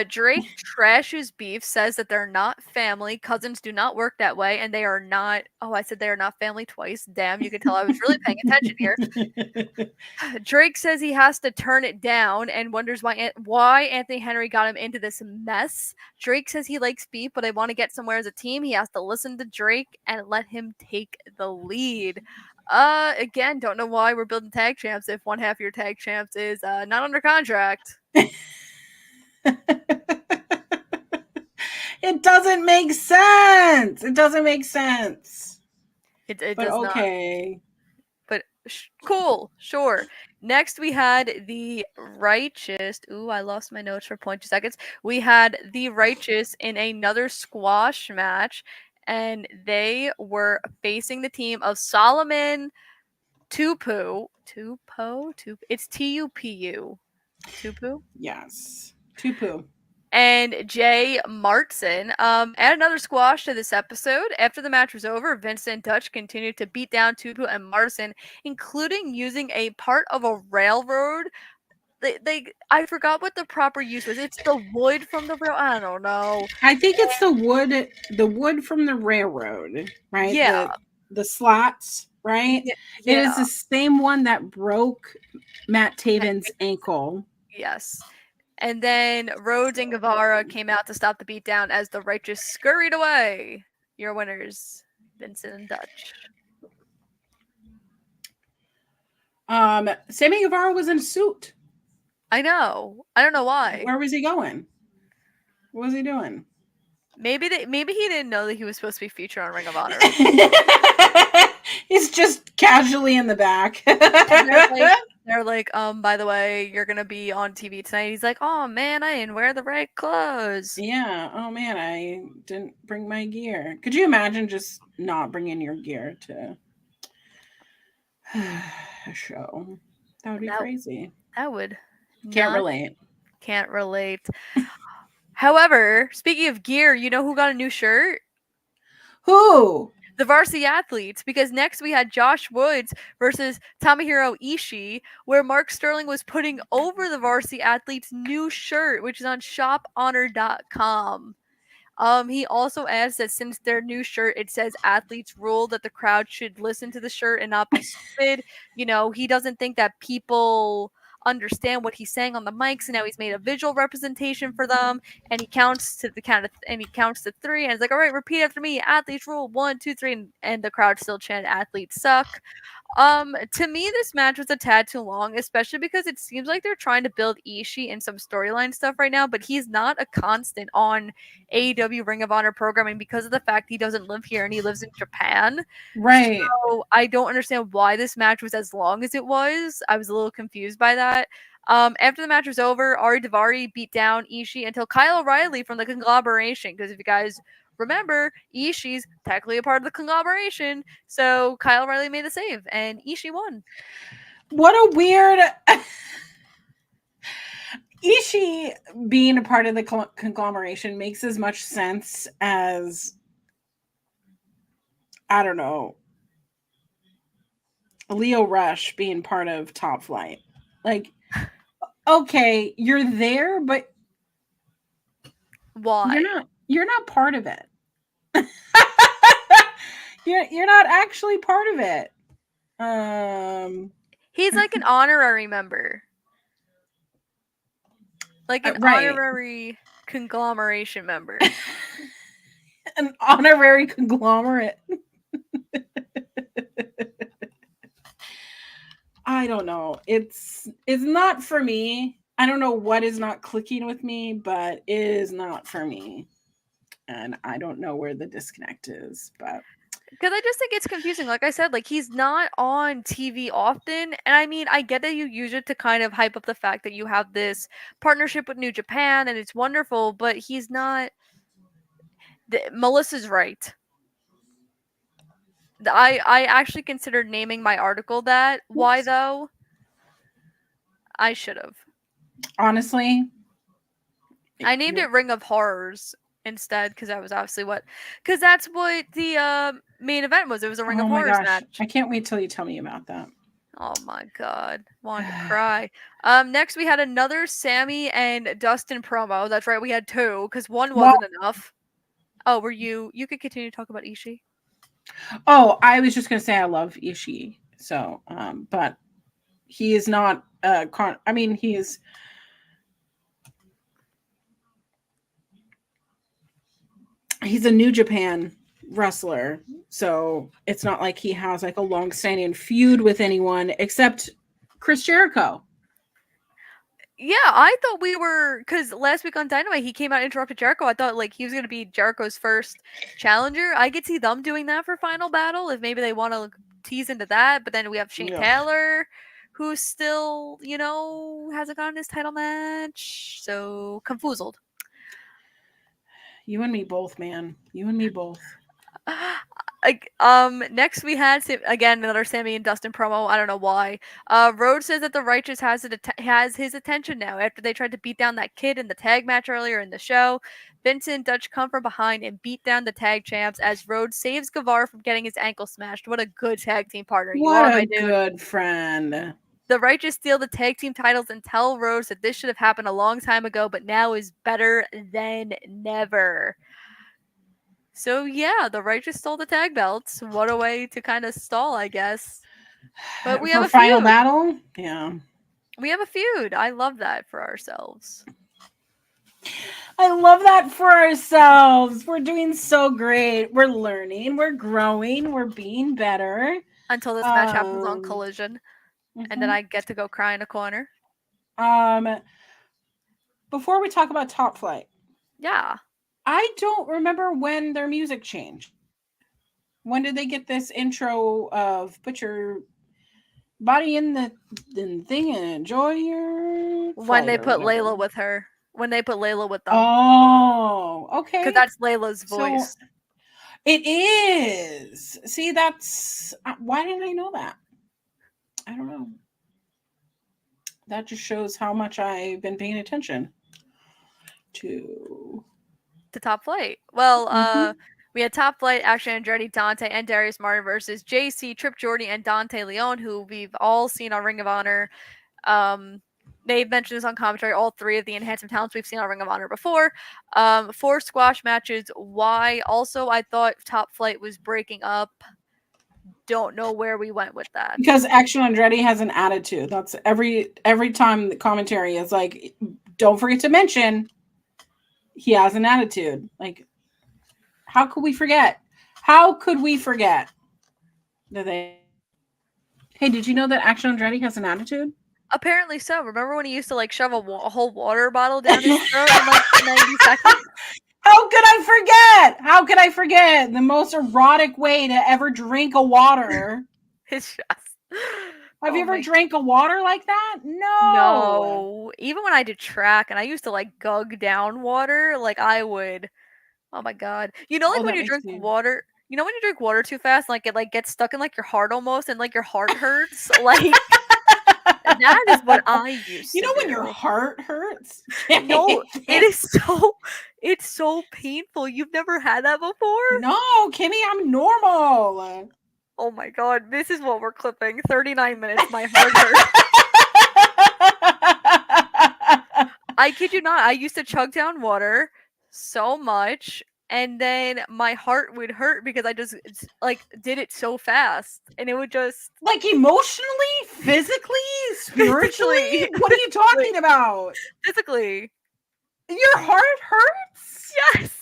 S2: Drake trashes Beef, says that they're not family. Cousins do not work that way, and they are not. Oh, I said they are not family twice. Damn, you can tell I was really paying attention here. Drake says he has to turn it down and wonders why Anthony Henry got him into this mess. Drake says he likes Beef, but they want to get somewhere as a team. He has to listen to Drake and let him take the lead. Again, don't know why we're building tag champs if one half of your tag champs is not under contract.
S4: It doesn't make sense. It doesn't make sense.
S2: It
S4: But
S2: does not.
S4: okay.
S2: But cool, sure. Next, we had the Righteous. Ooh, I lost my notes for 0.2 seconds. We had the Righteous in another squash match, and they were facing the team of Solomon Tupu. It's Tupu. Tupu?
S4: Yes. Tupu.
S2: And Jay Martson. Add another squash to this episode. After the match was over, Vincent Dutch continued to beat down Tupu and Martson, including using a part of a railroad. I forgot what the proper use was. It's the wood from the rail. I don't know.
S4: I think it's the wood from the railroad, right?
S2: Yeah.
S4: The slots, right?
S2: Yeah.
S4: It is the same one that broke Matt Taven's ankle.
S2: Yes. And then Rhodes and Guevara came out to stop the beatdown as the Righteous scurried away. Your winners, Vincent and Dutch.
S4: Sammy Guevara was in a suit.
S2: I know. I don't know why.
S4: Where was he going? What was he doing?
S2: Maybe he didn't know that he was supposed to be featured on Ring of Honor.
S4: He's just casually in the back.
S2: They're like, by the way, you're gonna be on TV tonight. He's like, oh man, I didn't wear the right clothes.
S4: Yeah. Oh man, I didn't bring my gear. Could you imagine just not bringing your gear to a show? That would be crazy.
S2: That would.
S4: Can't relate.
S2: Can't relate. However, speaking of gear, you know who got a new shirt?
S4: Who?
S2: The Varsity Athletes, because next we had Josh Woods versus Tomohiro Ishii, where Mark Sterling was putting over the Varsity Athletes' new shirt, which is on shophonor.com. He also adds that since their new shirt, it says athletes rule, that the crowd should listen to the shirt and not be stupid. You know, he doesn't think that people understand what he's saying on the mics, and now he's made a visual representation for them, and he counts to 3, and he's like, all right, repeat after me, athletes rule, 1, 2, 3, and the crowd still chant athletes suck. To me, this match was a tad too long, especially because it seems like they're trying to build Ishii in some storyline stuff right now, but he's not a constant on AEW Ring of Honor programming because of the fact he doesn't live here and he lives in Japan.
S4: Right.
S2: So I don't understand why this match was as long as it was. I was a little confused by that. After the match was over, Ari Daivari beat down Ishii until Kyle O'Reilly from the Conglomeration, because if you guys remember, Ishii's technically a part of the conglomeration, so Kyle O'Reilly made the save, and Ishii won.
S4: What a weird. Ishii being a part of the conglomeration makes as much sense as, I don't know, Leo Rush being part of Top Flight. Like, okay, you're there, but
S2: Why?
S4: you're not part of it. you're not actually part of it.
S2: He's like an honorary member. Like an
S4: right.
S2: honorary conglomeration member.
S4: An honorary conglomerate. I don't know. It's not for me. I don't know what is not clicking with me, but it is not for me. And I don't know where the disconnect is, but
S2: Because I just think it's confusing. Like I said, like he's not on TV often. And I mean, I get that you use it to kind of hype up the fact that you have this partnership with New Japan and it's wonderful, but he's not. Melissa's right. I actually considered naming my article that. Why though? I should have.
S4: honestly,
S2: I named it Ring of Horrors instead because that was obviously because that's what the main event was. It was a Ring of Horrors match.
S4: I can't wait till you tell me about that.
S2: Oh my god, want to cry. Next we had another Sammy and Dustin promo. That's right, we had two because one wasn't enough. Oh, were you? You could continue to talk about Ishii.
S4: Oh, I was just gonna say I love Ishii. So, but he is not. I mean, he is. He's a New Japan wrestler, so it's not like he has like a long-standing feud with anyone except Chris Jericho.
S2: Yeah, I thought we were because last week on Dynamite he came out and interrupted Jericho. I thought like he was gonna be Jericho's first challenger. I could see them doing that for Final Battle if maybe they want to tease into that. But then we have Shane Taylor, who still hasn't gotten his title match, so confoozled.
S4: You and me both, man. You and me both.
S2: Next we had again another Sammy and Dustin promo. I don't know why. Rhodes says that the Righteous has his attention now after they tried to beat down that kid in the tag match earlier in the show. Vincent and Dutch come from behind and beat down the tag champs as Rhodes saves Guevara from getting his ankle smashed. What a good tag team partner you are, my dude.
S4: What a good friend.
S2: The Righteous steal the tag team titles and tell Rhodes that this should have happened a long time ago, but now is better than never. So yeah, the Righteous stole the tag belts. What a way to kind of stall, I guess. But we have a
S4: Final
S2: feud.
S4: Battle. Yeah,
S2: we have a feud. I love that for ourselves.
S4: I love that for ourselves. We're doing so great. We're learning. We're growing. We're being better.
S2: Until this match happens on Collision, and then I get to go cry in a corner.
S4: Before we talk about Top Flight,
S2: yeah.
S4: I don't remember when their music changed. When did they get this intro of put your body in the thing and enjoy your
S2: when they put Layla with her. When they put Layla with them.
S4: Oh, okay.
S2: Because that's Layla's voice.
S4: So, it is. See, that's why didn't I know that? I don't know. That just shows how much I've been paying attention to
S2: Top Flight. Well, we had Top Flight, Action Andretti, Dante, and Darius Martin versus JC, Trip Jordy, and Dante Leon, who we've all seen on Ring of Honor. They've mentioned this on commentary, all three of the enhancement talents we've seen on Ring of Honor before. 4 squash matches. Why? Also, I thought Top Flight was breaking up. Don't know where we went with that.
S4: Because Action Andretti has an attitude. That's every time the commentary is like, don't forget to mention he has an attitude. Like, how could we forget? How could we forget? Hey, did you know that Action Andretti has an attitude?
S2: Apparently so. Remember when he used to like shove a whole water bottle down his throat in like 90 seconds?
S4: How could I forget? How could I forget? The most erotic way to ever drink a water.
S2: It's just...
S4: Have you ever drank a water like that?
S2: No. Even when I did track and I used to like gug down water, like I would Oh my god. You know, like
S4: Oh,
S2: when
S4: that
S2: you
S4: makes
S2: drink
S4: me-
S2: water. You know when you drink water too fast, like it like gets stuck in like your heart almost, and like your heart hurts. Like that is what I used
S4: You
S2: to
S4: know when your
S2: do.
S4: heart hurts?
S2: No, it's so painful. You've never had that before?
S4: No, Kimmy, I'm normal.
S2: Oh my god, this is what we're clipping. 39 minutes, my heart hurts. I kid you not, I used to chug down water so much, and then my heart would hurt because I just like did it so fast, and it would just
S4: Like emotionally, physically, spiritually?
S2: Physically.
S4: What are you talking about?
S2: physically.
S4: Your heart hurts?
S2: Yes.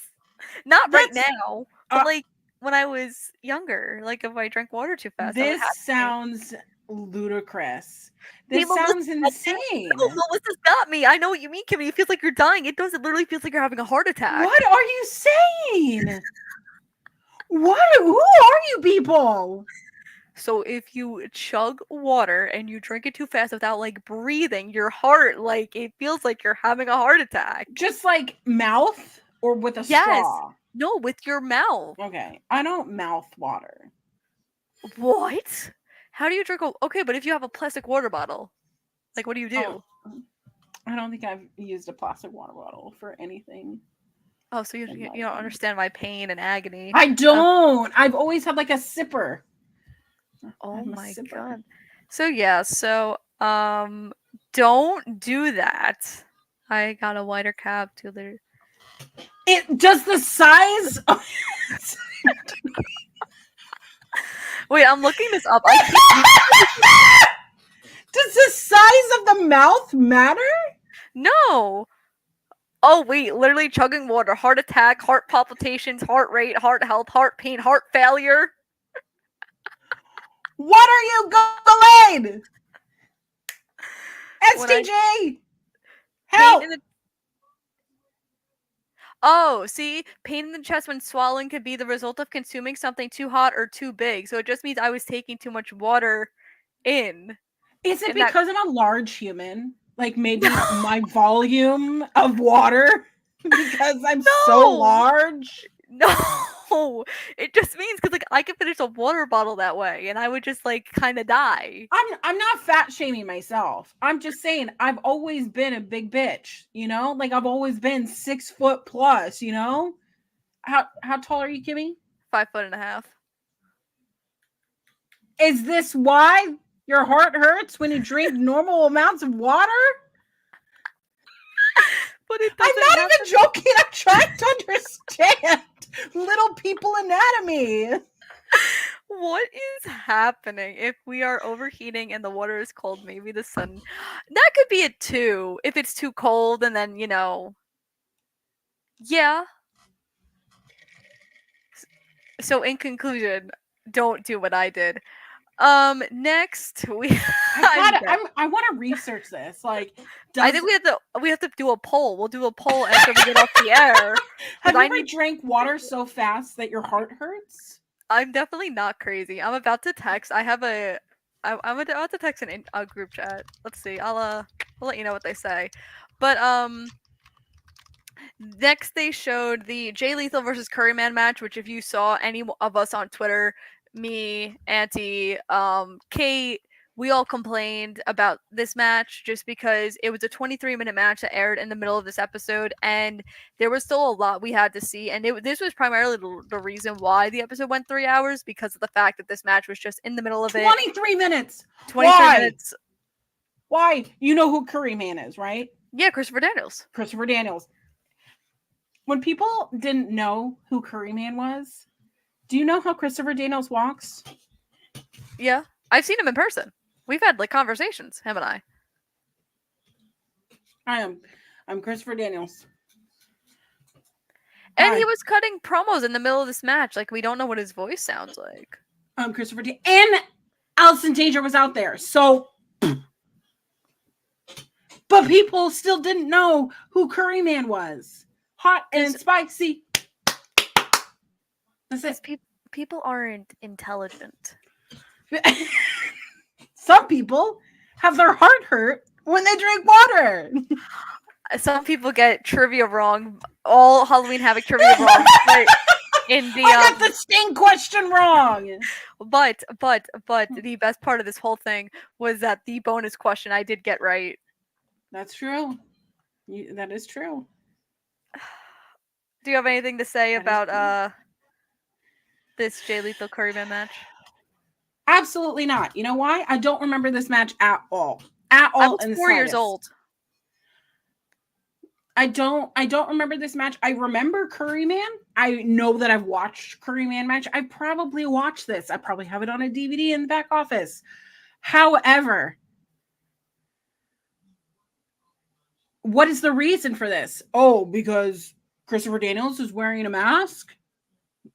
S2: Not right
S4: That's-
S2: now, but
S4: uh,
S2: like when I was younger, like if I drank water too fast, that would
S4: This
S2: happen to me.
S4: sounds ludicrous. This
S2: People
S4: sounds
S2: listen to me.
S4: insane.
S2: No, Melissa's got me. I know what you mean, Kimmy. It feels like you're dying. It does. It literally feels like you're having a heart attack.
S4: What are you saying? Who are you people?
S2: So if you chug water and you drink it too fast without like breathing, your heart like it feels like you're having a heart attack.
S4: Just like mouth or with a
S2: Yes.
S4: straw?
S2: No, with your mouth.
S4: Okay, I don't mouth water.
S2: What? How do you drink a okay, but if you have a plastic water bottle, like what do you do?
S4: Oh, I don't think I've used a plastic water bottle for anything.
S2: Oh, so you
S4: in
S2: you
S4: my
S2: you don't
S4: life.
S2: understand my pain and agony.
S4: I don't. I've always had like a sipper.
S2: Oh
S4: I'm a
S2: my
S4: sipper.
S2: god. So yeah, don't do that. I got a wider cap to the
S4: It does the size.
S2: Wait, I'm looking this up.
S4: Does the size of the mouth matter?
S2: No. Oh wait, literally chugging water, heart attack, heart palpitations, heart rate, heart health, heart pain, heart failure.
S4: What are you Googling?
S2: When I-
S4: STJ, help!
S2: Pain in the Oh, see, pain in the chest when swallowing could be the result of consuming something too hot or too big. So it just means I was taking too much water in.
S4: Is it
S2: and that-
S4: because I'm a large human? Like maybe my volume of water because I'm so
S2: No!
S4: large?
S2: No, it just means because like I could finish a water bottle that way, and I would just like kind of die.
S4: I'm not fat shaming myself. I'm just saying I've always been a big bitch, you know? Like I've always been 6 foot plus, you know? How tall are you, Kimmy?
S2: 5'1.5".
S4: Is this why your heart hurts when you drink normal amounts of water?
S2: But it
S4: I'm
S2: doesn't
S4: not
S2: have
S4: even joking. I'm trying to understand little people anatomy.
S2: What is happening if we are overheating and the water is cold? Maybe the sun. That could be it too. If it's too cold, and then yeah. So in conclusion, don't do what I did. Next
S4: I want to research this. Like,
S2: I think we have to do a poll. We'll do a poll after we get off the air.
S4: have you
S2: I
S4: ever
S2: need-
S4: drank water so fast that your heart hurts?
S2: I'm definitely not crazy. I'm about to text. I'm about to text a group chat. Let's see. I'll let you know what they say. But next they showed the Jay Lethal versus Curryman match, which if you saw any of us on Twitter, me, Auntie, Kate, we all complained about this match just because it was a 23-minute match that aired in the middle of this episode, and there was still a lot we had to see. And this was primarily the reason why the episode went 3 hours, because of the fact that this match was just in the middle of it.
S4: 23 minutes.
S2: 23
S4: Why?
S2: minutes.
S4: Why? You know who Curryman is, right?
S2: Yeah, Christopher Daniels.
S4: Christopher Daniels. When people didn't know who Curryman was, do you know how Christopher Daniels walks?
S2: Yeah, I've seen him in person. We've had like conversations, him and I.
S4: I'm Christopher Daniels.
S2: And he
S4: Hi.
S2: was cutting promos in the middle of this match. Like, we don't know what his voice sounds like.
S4: I'm Christopher Daniels. And Allison Danger was out there. So, but people still didn't know who Curryman was. Hot and spicy. That's it.
S2: People aren't intelligent.
S4: Some people have their heart hurt when they drink water.
S2: some people get trivia wrong. All Halloween Havoc trivia wrong. But in the
S4: I got the Sting question wrong.
S2: but the best part of this whole thing was that the bonus question I did get right.
S4: That's true. That is true.
S2: Do you have anything to say
S4: That is
S2: about this Jay Lethal Curryman match?
S4: Absolutely not. You know why? I don't remember this match at all. At all.
S2: I was
S4: in the
S2: 4 years
S4: slightest.
S2: old.
S4: I don't remember this match. I remember Curryman. I know that I've watched Curryman match. I probably watched this. I probably have it on a DVD in the back office. However, what is the reason for this? Oh, because Christopher Daniels is wearing a mask?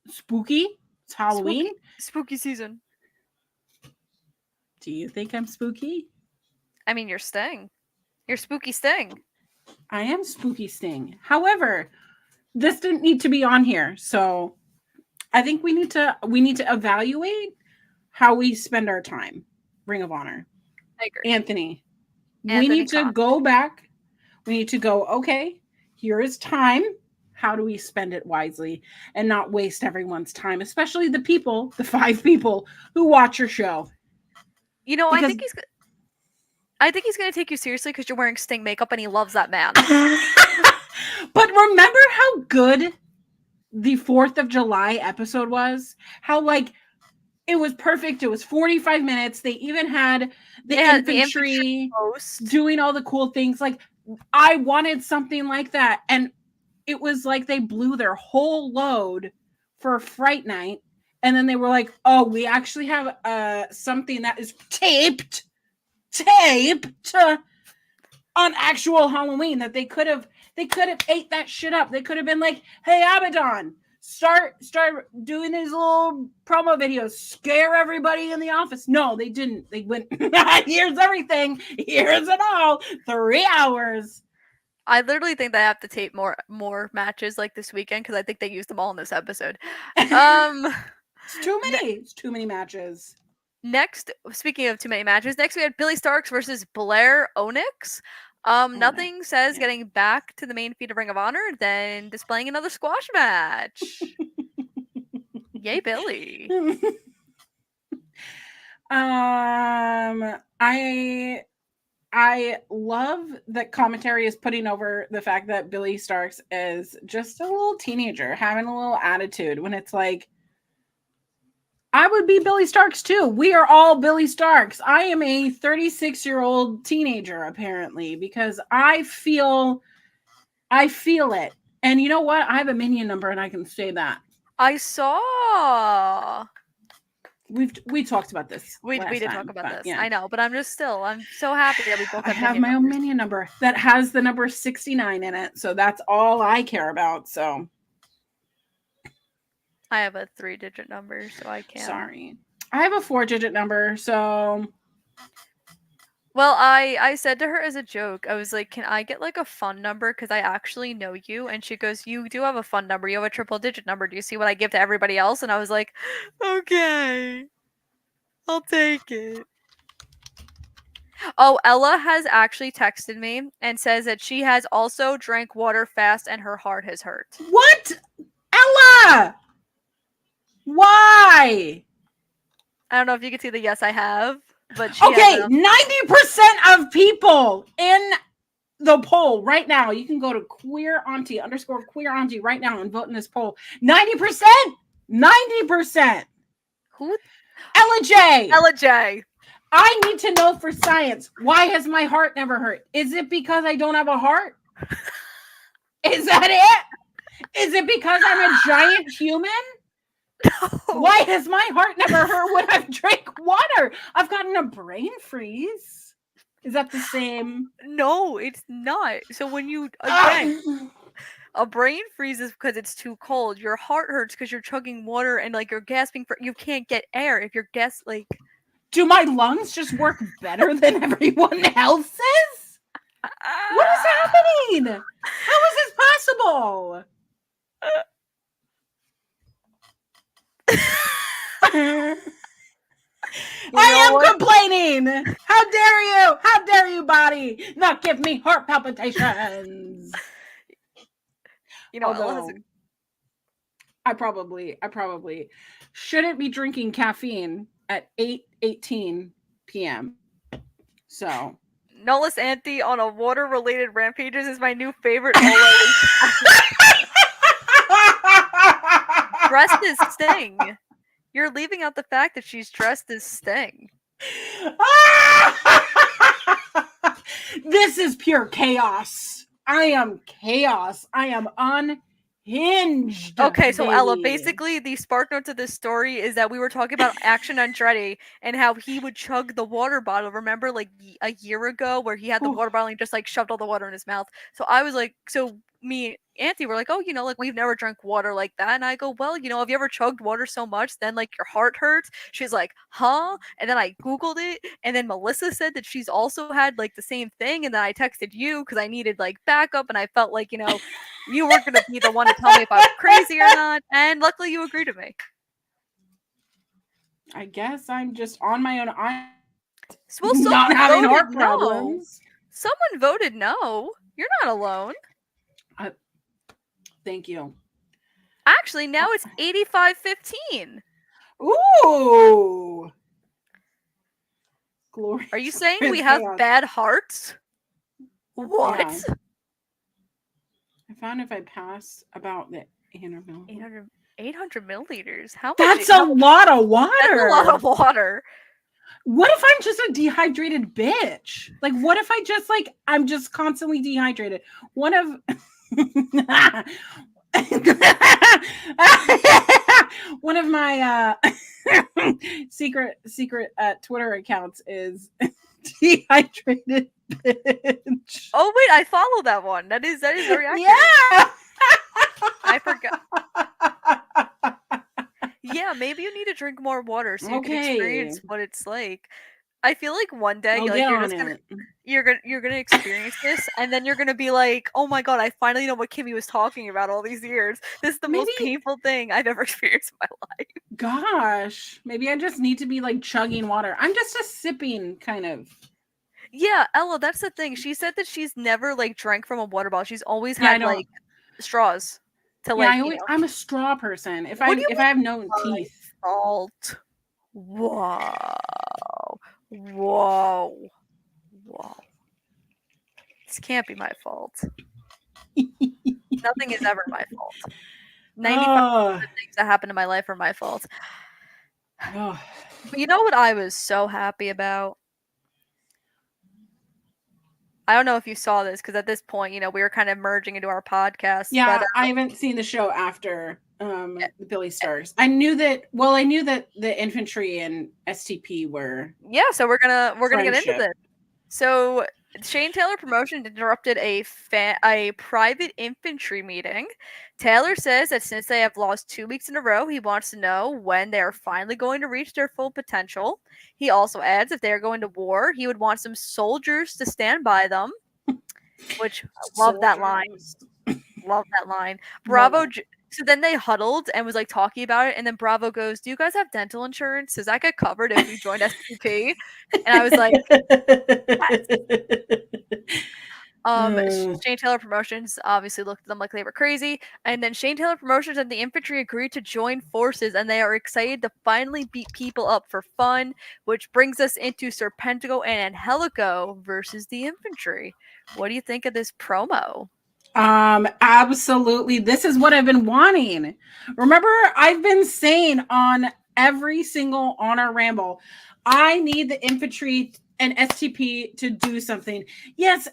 S4: Spooky? It's Halloween?
S2: Spooky season.
S4: Do you think I'm spooky?
S2: I mean, you're Sting. You're Spooky Sting.
S4: I am Spooky Sting. However, this didn't need to be on here. So I think we need to evaluate how we spend our time. Ring of Honor.
S2: I agree.
S4: Anthony, we need to go back. We need to go, okay, here is time. How do we spend it wisely and not waste everyone's time, especially the people, the 5 people who watch your show?
S2: You know, I think he's going to take you seriously because you're wearing Sting makeup and he loves that man.
S4: But remember how good the 4th of July episode was? How, like, it was perfect. It was 45 minutes. They even had the infantry doing all the cool things. Like, I wanted something like that. And it was like they blew their whole load for Fright Night. And then they were like, oh, we actually have something that is taped on actual Halloween that they could have ate that shit up. They could have been like, hey, Abaddon, start doing these little promo videos, scare everybody in the office. No, they didn't. They went, here's everything, here's it all, 3 hours.
S2: I literally think they have to tape more matches like this weekend because I think they used them all in this episode.
S4: It's too many. It's too many matches.
S2: Next, speaking of too many matches, next we had Billy Starks versus Blair Onyx. Nothing says getting back to the main feed of Ring of Honor than displaying another squash match. Yay, Billy.
S4: I love that commentary is putting over the fact that Billy Starks is just a little teenager having a little attitude when it's like, I would be Billy Starks too. We are all Billy Starks. I am a 36-year-old teenager apparently because I feel it. And you know what? I have a minion number and I can say that.
S2: I saw.
S4: We talked about this.
S2: We did talk about this.
S4: Yeah.
S2: I know, but I'm so happy that we both
S4: have my own minion number that has the number 69 in it. So that's all I care about. So
S2: I have a 3-digit number, so I can't.
S4: Sorry. I have a 4-digit number, so.
S2: Well, I said to her as a joke, I was like, can I get like a fun number? Because I actually know you. And she goes, you do have a fun number. You have a 3-digit number. Do you see what I give to everybody else? And I was like, okay, I'll take it. Oh, Ella has actually texted me and says that she has also drank water fast and her heart has hurt.
S4: What? Ella! Why?
S2: I don't know if you can see the yes I have, but
S4: okay, 90% of people in the poll right now, you can go to _queer auntie right now and vote in this poll. 90%.
S2: Who?
S4: Ella J.
S2: I
S4: need to know for science, why has my heart never hurt? Is it because I don't have a heart? Is that it? Is it because I'm a giant human?
S2: No.
S4: Why has my heart never hurt when I've drank water? I've gotten a brain freeze. Is that the same?
S2: No, it's not. So when you again, a brain freeze is because it's too cold. Your heart hurts because you're chugging water and like you're gasping for. You can't get air if you're like.
S4: Do my lungs just work better than everyone else's? What is happening? How is this possible? I am complaining. How dare you? How dare you, body, not give me heart palpitations?
S2: You know, Ella has
S4: Although, I probably shouldn't be drinking caffeine at 8:18 p.m. So
S2: Nullis Auntie on a water-related rampages is my new favorite Ola. Dressed as Sting. You're leaving out the fact that she's dressed as Sting.
S4: This is pure chaos. I am chaos. I am unhinged.
S2: Okay, so Ella,
S4: baby.
S2: basically the spark note to this story is that we were talking about Action Andretti and how he would chug the water bottle. Remember, like a year ago, where he had the water bottle and just like shoved all the water in his mouth. So I was like, so me and Auntie were like, oh, you know, like we've never drank water like that. And I go, well, you know, have you ever chugged water so much then like your heart hurts? She's like, huh? And then I Googled it, and then Melissa said that she's also had like the same thing. And then I texted you because I needed like backup, and I felt like, you know, you weren't gonna be the one to tell me if I was crazy or not. And luckily you agreed with me.
S4: I guess I'm just on my own. I'm
S2: Well,
S4: not
S2: someone
S4: having heart
S2: voted no.
S4: problems.
S2: Someone voted no. You're not alone.
S4: Thank you.
S2: Actually, now it's 85-15.
S4: Ooh. Glory.
S2: Are you saying we have bad hearts? What?
S4: Yeah. I found if I pass about the 800 milliliters.
S2: 800 milliliters. How much?
S4: That's a lot of water.
S2: That's a lot of water.
S4: What if I'm just a dehydrated bitch? Like, what if I just like I'm just constantly dehydrated? One of one of my secret Twitter accounts is dehydrated bitch.
S2: Oh wait, I follow that one. That is very accurate.
S4: Yeah.
S2: I forgot. Yeah, maybe you need to drink more water so you can experience what it's like. I feel like one day you're gonna experience this, and then you're gonna be like, oh my god, I finally know what Kimmy was talking about all these years. This is the most painful thing I've ever experienced in my life.
S4: Gosh, maybe I just need to be like chugging water. I'm just a sipping kind of.
S2: Yeah, Ella, that's the thing. She said that she's never like drank from a water bottle. She's always had like straws to like.
S4: I'm a straw person. If I have no teeth.
S2: Fault. Whoa. Whoa. This can't be my fault. Nothing is ever my fault. 95% of things that happen in my life are my fault. But you know what I was so happy about? I don't know if you saw this, because at this point, you know, we were kind of merging into our podcast.
S4: Yeah,
S2: but,
S4: I haven't seen the show after the Billy Stars. I knew that the infantry and STP were.
S2: Yeah, so we're gonna get into this. So Shane Taylor Promotions interrupted a private infantry meeting. Taylor says that since they have lost 2 weeks in a row, he wants to know when they are finally going to reach their full potential. He also adds if they are going to war, he would want some soldiers to stand by them. Which love that line. Love that line. Bravo. So then they huddled and was like talking about it, and then Bravo goes, "Do you guys have dental insurance? Does that get covered if we joined STP?" And I was like, yes. Shane Taylor Promotions obviously looked at them like they were crazy, and then Shane Taylor Promotions and the infantry agreed to join forces, and they are excited to finally beat people up for fun, which brings us into Serpentico and Angelico versus the infantry. What do you think of this promo?
S4: Absolutely. This is what I've been wanting. Remember, I've been saying on every single Honor Ramble, I need the infantry and STP to do something. Yes.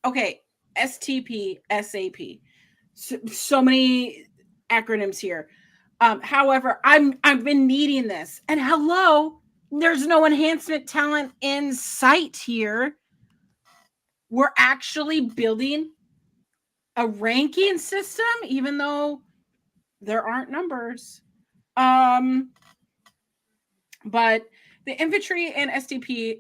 S4: Okay. STP, SAP. So many acronyms here. However, I've been needing this. And hello, there's no enhancement talent in sight here. We're actually building a ranking system, even though there aren't numbers. But the infantry and STP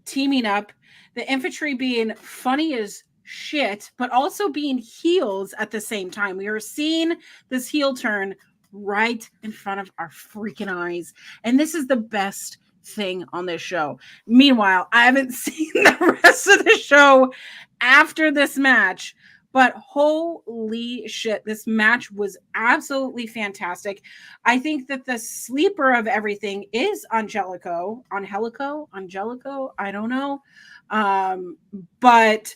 S4: teaming up, the infantry being funny as shit, but also being heels at the same time. We are seeing this heel turn right in front of our freaking eyes. And this is the best thing on this show. Meanwhile, I haven't seen the rest of the show after this match, but holy shit, this match was absolutely fantastic. I think that the sleeper of everything is Angelico, I don't know. But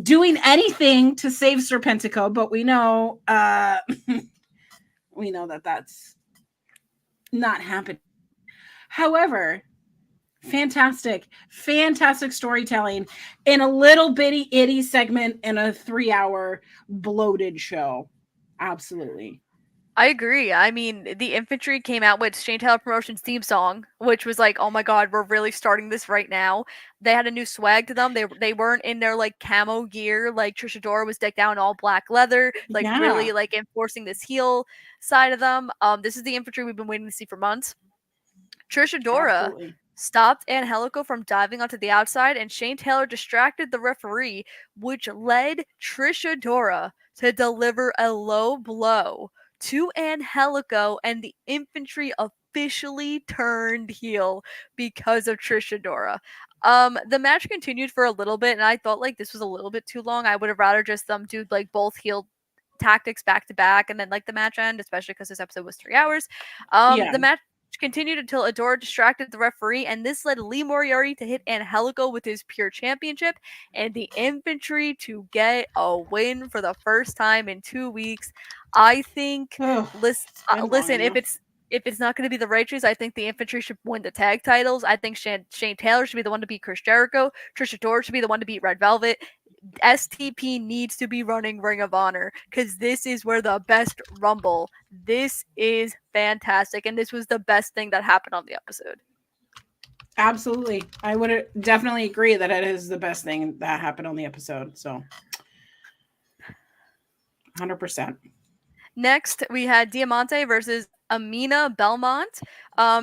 S4: doing anything to save Serpentico, but we know we know that that's not happening. However, fantastic storytelling in a little bitty itty segment in a 3-hour bloated show. Absolutely.
S2: I agree. I mean, the infantry came out with Shane Taylor Promotions theme song, which was like, oh my god, we're really starting this right now. They had a new swag to them. They weren't in their like camo gear, like Trish Adora was decked out in all black leather, like really
S4: Yeah.
S2: like enforcing this heel side of them. This is the infantry we've been waiting to see for months. Trish Adora
S4: Absolutely.
S2: stopped Angelico from diving onto the outside, and Shane Taylor distracted the referee, which led Trish Adora to deliver a low blow to Angelico, and the infantry officially turned heel because of Trish Adora. The match continued for a little bit, and I thought like this was a little bit too long. I would have rather just them do like both heel tactics back to back and then like the match end, especially because this episode was 3 hours.
S4: Yeah.
S2: The match continued until Adora distracted the referee, and this led Lee Moriarty to hit Angelico with his pure championship, and the infantry to get a win for the first time in 2 weeks. I think
S4: Ugh,
S2: listen,
S4: it's been long
S2: listen
S4: enough.
S2: if it's not going to be the right choice, I think the infantry should win the tag titles. I think Shane Taylor should be the one to beat Chris Jericho. Trish Adora should be the one to beat Red Velvet. STP needs to be running Ring of Honor because this is where the best Rumble. This is fantastic, and this was the best thing that happened on the episode.
S4: Absolutely. I would definitely agree that it is the best thing that happened on the episode. So 100%.
S2: Next, we had Diamante versus Amina Belmont.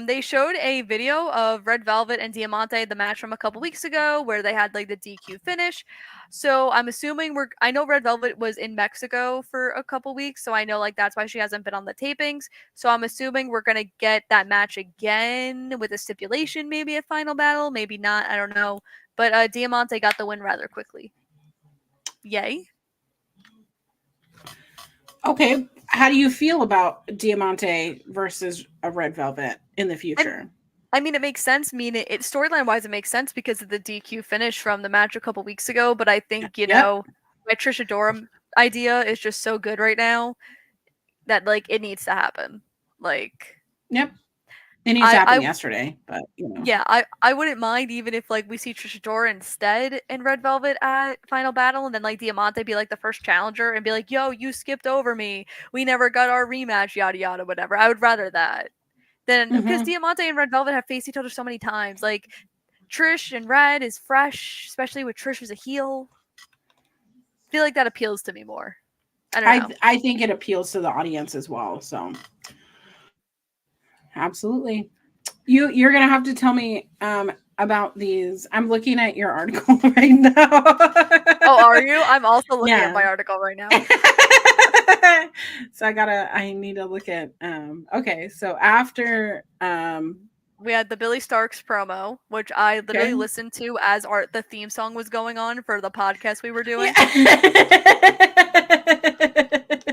S2: They showed a video of Red Velvet and Diamante, the match from a couple weeks ago, where they had like the DQ finish. So I'm assuming I know Red Velvet was in Mexico for a couple weeks, so I know like that's why she hasn't been on the tapings. So I'm assuming we're gonna get that match again with a stipulation, maybe a final battle, maybe not, I don't know. But Diamante got the win rather quickly. Yay.
S4: Okay. How do you feel about Diamante versus a Red Velvet in the future?
S2: I mean, it makes sense. I mean, it storyline wise, it makes sense because of the DQ finish from the match a couple weeks ago. But I think, you know, my Trish Adora idea is just so good right now that like it needs to happen. Like,
S4: Yep. It needs to happen yesterday, but you know.
S2: Yeah, I wouldn't mind even if like we see Trish Adora instead in Red Velvet at Final Battle, and then like Diamante be like the first challenger and be like, "Yo, you skipped over me. We never got our rematch, yada yada, whatever." I would rather that than because Diamante and Red Velvet have faced each other so many times. Like Trish and Red is fresh, especially with Trish as a heel. I feel like that appeals to me more. I don't know.
S4: I think it appeals to the audience as well. So absolutely. You're gonna have to tell me about these. I'm looking at your article right now.
S2: Oh, are you? I'm also looking at my article right now.
S4: So I need to look at okay, so after
S2: we had the Billy Starks promo, which I literally listened to as the theme song was going on for the podcast we were doing.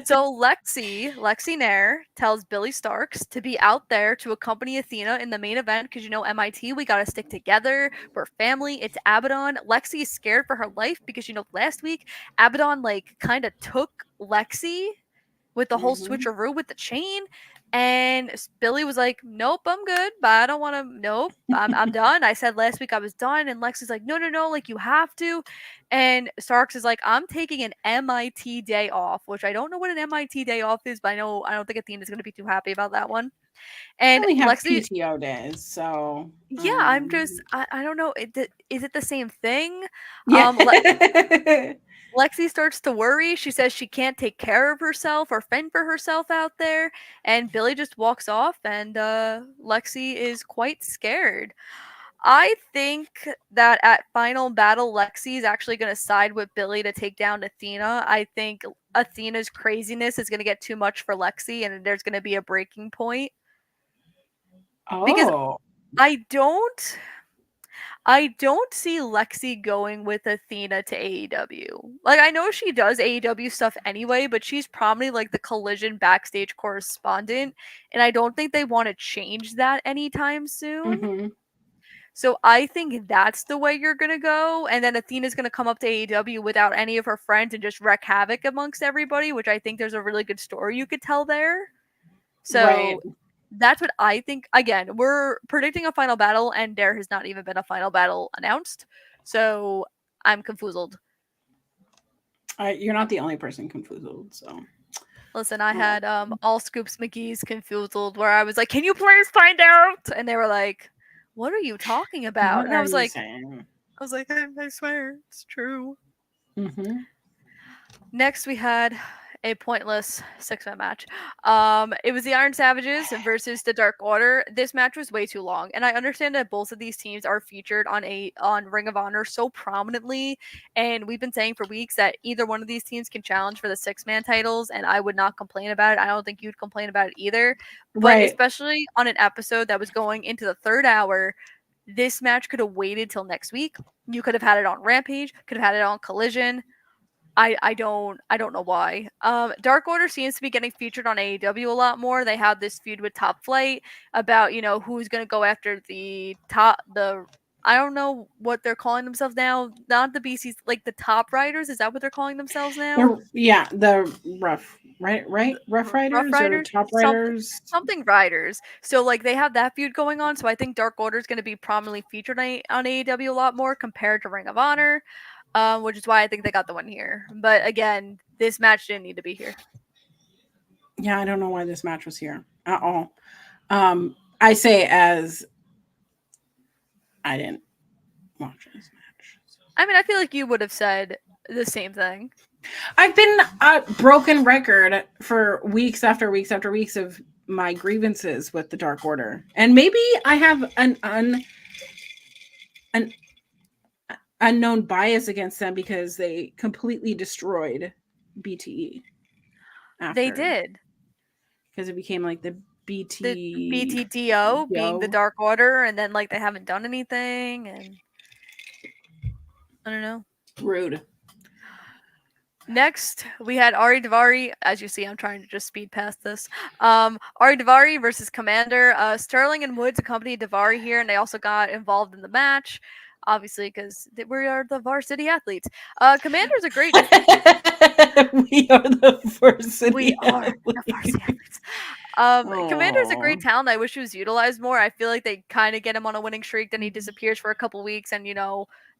S2: So Lexi Nair tells Billy Starks to be out there to accompany Athena in the main event because, you know, MIT, we got to stick together. We're family. It's Abaddon. Lexi is scared for her life because, you know, last week, Abaddon, like, kind of took Lexi with the whole switcheroo with the chain. And Billy was like, "Nope, I'm good, but I don't want to. Nope, I'm done. I said last week I was done." And Lexi's like, "No, like you have to." And Starks is like, "I'm taking an MIT day off," which I don't know what an MIT day off is, but I don't think Athena's going to be too happy about that one. And
S4: only have
S2: Lexi
S4: PTO days, so
S2: yeah, I'm just I don't know. Is it the same thing?
S4: Yeah.
S2: Lexi starts to worry. She says she can't take care of herself or fend for herself out there. And Billy just walks off, and Lexi is quite scared. I think that at Final Battle, Lexi is actually going to side with Billy to take down Athena. I think Athena's craziness is going to get too much for Lexi, and there's going to be a breaking point.
S4: Oh.
S2: I don't see Lexi going with Athena to AEW. Like, I know she does AEW stuff anyway, but she's probably like the Collision backstage correspondent, and I don't think they want to change that anytime soon.
S4: Mhm.
S2: So I think that's the way you're gonna go, and then Athena's gonna come up to AEW without any of her friends and just wreak havoc amongst everybody, which I think there's a really good story you could tell there.
S4: Right.
S2: So that's what I think. Again, we're predicting a final battle, and there has not even been a final battle announced. So I'm confused.
S4: You're not the only person confused, so.
S2: Listen, I
S4: Oh.
S2: had all Scoops McGee's confused, where I was like, "Can you please find out?" And they were like, "What are you talking about?"
S4: What
S2: And I
S4: are
S2: was
S4: you
S2: like,
S4: saying?
S2: I swear, it's true.
S4: Mm-hmm.
S2: Next, we had a pointless 6-man match. It was the Iron Savages versus the Dark Order. This match was way too long, and I understand that both of these teams are featured on Ring of Honor so prominently, and we've been saying for weeks that either one of these teams can challenge for the 6-man titles, and I would not complain about it. I don't think you'd complain about it either. But
S4: Right.
S2: especially on an episode that was going into the third hour, this match could have waited till next week. You could have had it on Rampage, could have had it on Collision. I don't know why. Dark Order seems to be getting featured on AEW a lot more. They had this feud with Top Flight about, who's gonna go after the I don't know what they're calling themselves now. Not the BCs, like the Top Riders. Is that what they're calling themselves now?
S4: The Rough
S2: Rough
S4: Riders or
S2: Riders,
S4: Top Riders.
S2: something Riders. So like they have that feud going on. So I think Dark Order is going to be prominently featured on AEW a lot more compared to Ring of Honor, which is why I think they got the one here. But again, this match didn't need to be here.
S4: Yeah, I don't know why this match was here at all. I say as I didn't watch this match.
S2: I mean, I feel like you would have said the same thing.
S4: I've been a broken record for weeks after weeks after weeks of my grievances with the Dark Order, and maybe I have an unknown bias against them because they completely destroyed BTE.
S2: They did.
S4: Because it became like the
S2: The
S4: BT
S2: BTDO being the
S4: Yo.
S2: Dark Order, and then like they haven't done anything, and I don't know.
S4: Rude.
S2: Next, we had Ari Daivari. As you see, I'm trying to just speed past this. Ari Daivari versus Commander. Sterling and Woods accompanied Daivari here, and they also got involved in the match, obviously, because we are the varsity athletes. Commander's a great.
S4: We are the varsity
S2: We are the varsity athletes. Commander's a great
S4: Aw.
S2: talent. I wish he was utilized more. I feel like they kind of get him on a winning streak, then he disappears for a couple weeks, and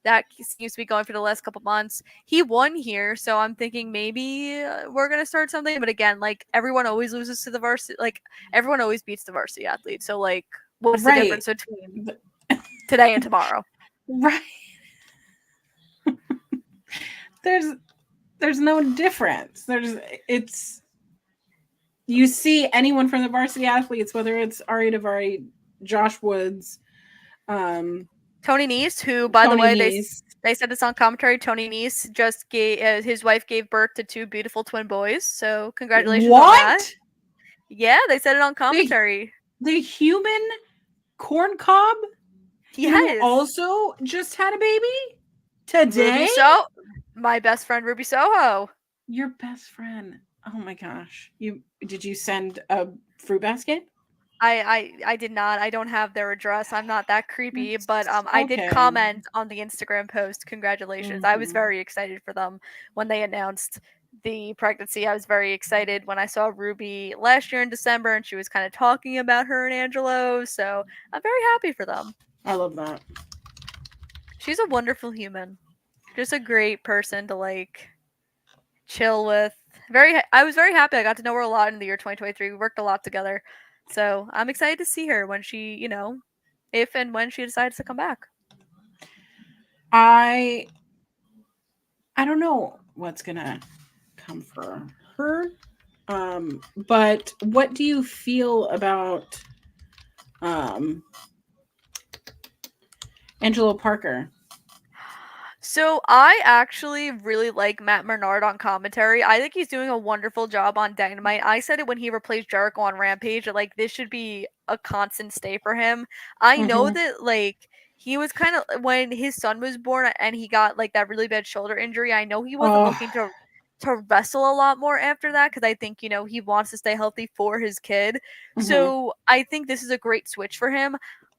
S2: that seems to be going for the last couple months. He won here, so I'm thinking maybe we're gonna start something. But again, like everyone always loses to the varsity. Like everyone always beats the varsity athlete. So like, what's the
S4: Right.
S2: difference between today and tomorrow?
S4: Right. There's no difference. It's you see anyone from the varsity athletes, whether it's Ari Daivari, Josh Woods,
S2: Tony Nese, who, by the way, they said this on commentary. Tony Nese just gave his wife gave birth to 2 beautiful twin boys. So congratulations on that.
S4: What?
S2: Yeah, they said it on commentary.
S4: The human corn cob
S2: Yes.
S4: who also just had a baby today.
S2: My best friend Ruby Soho.
S4: Your best friend. Oh my gosh. Did you send a fruit basket?
S2: I did not. I don't have their address. I'm not that creepy, but I did
S4: Okay.
S2: comment on the Instagram post. Congratulations. I was
S4: Mhm.
S2: very excited for them when they announced the pregnancy. I was very excited when I saw Ruby last year in December and she was kind of talking about her and Angelo. So I'm very happy for them.
S4: I love that.
S2: She's a wonderful human. Just a great person to like chill with. I was very happy. I got to know her a lot in the year 2023. We worked a lot together. So I'm excited to see her when she, if and when she decides to come back.
S4: I don't know what's gonna come for her. But what do you feel about Angelo Parker?
S2: So I actually really like Matt Bernard on commentary. I think he's doing a wonderful job on Dynamite. I said it when he replaced Jericho on Rampage that like this should be a constant stay for him. I know
S4: Mhm.
S2: that like he was kind of when his son was born and he got like that really bad shoulder injury. I know he wasn't
S4: Oh.
S2: looking to wrestle a lot more after that because I think he wants to stay healthy for his kid.
S4: Mhm.
S2: So I think this is a great switch for him.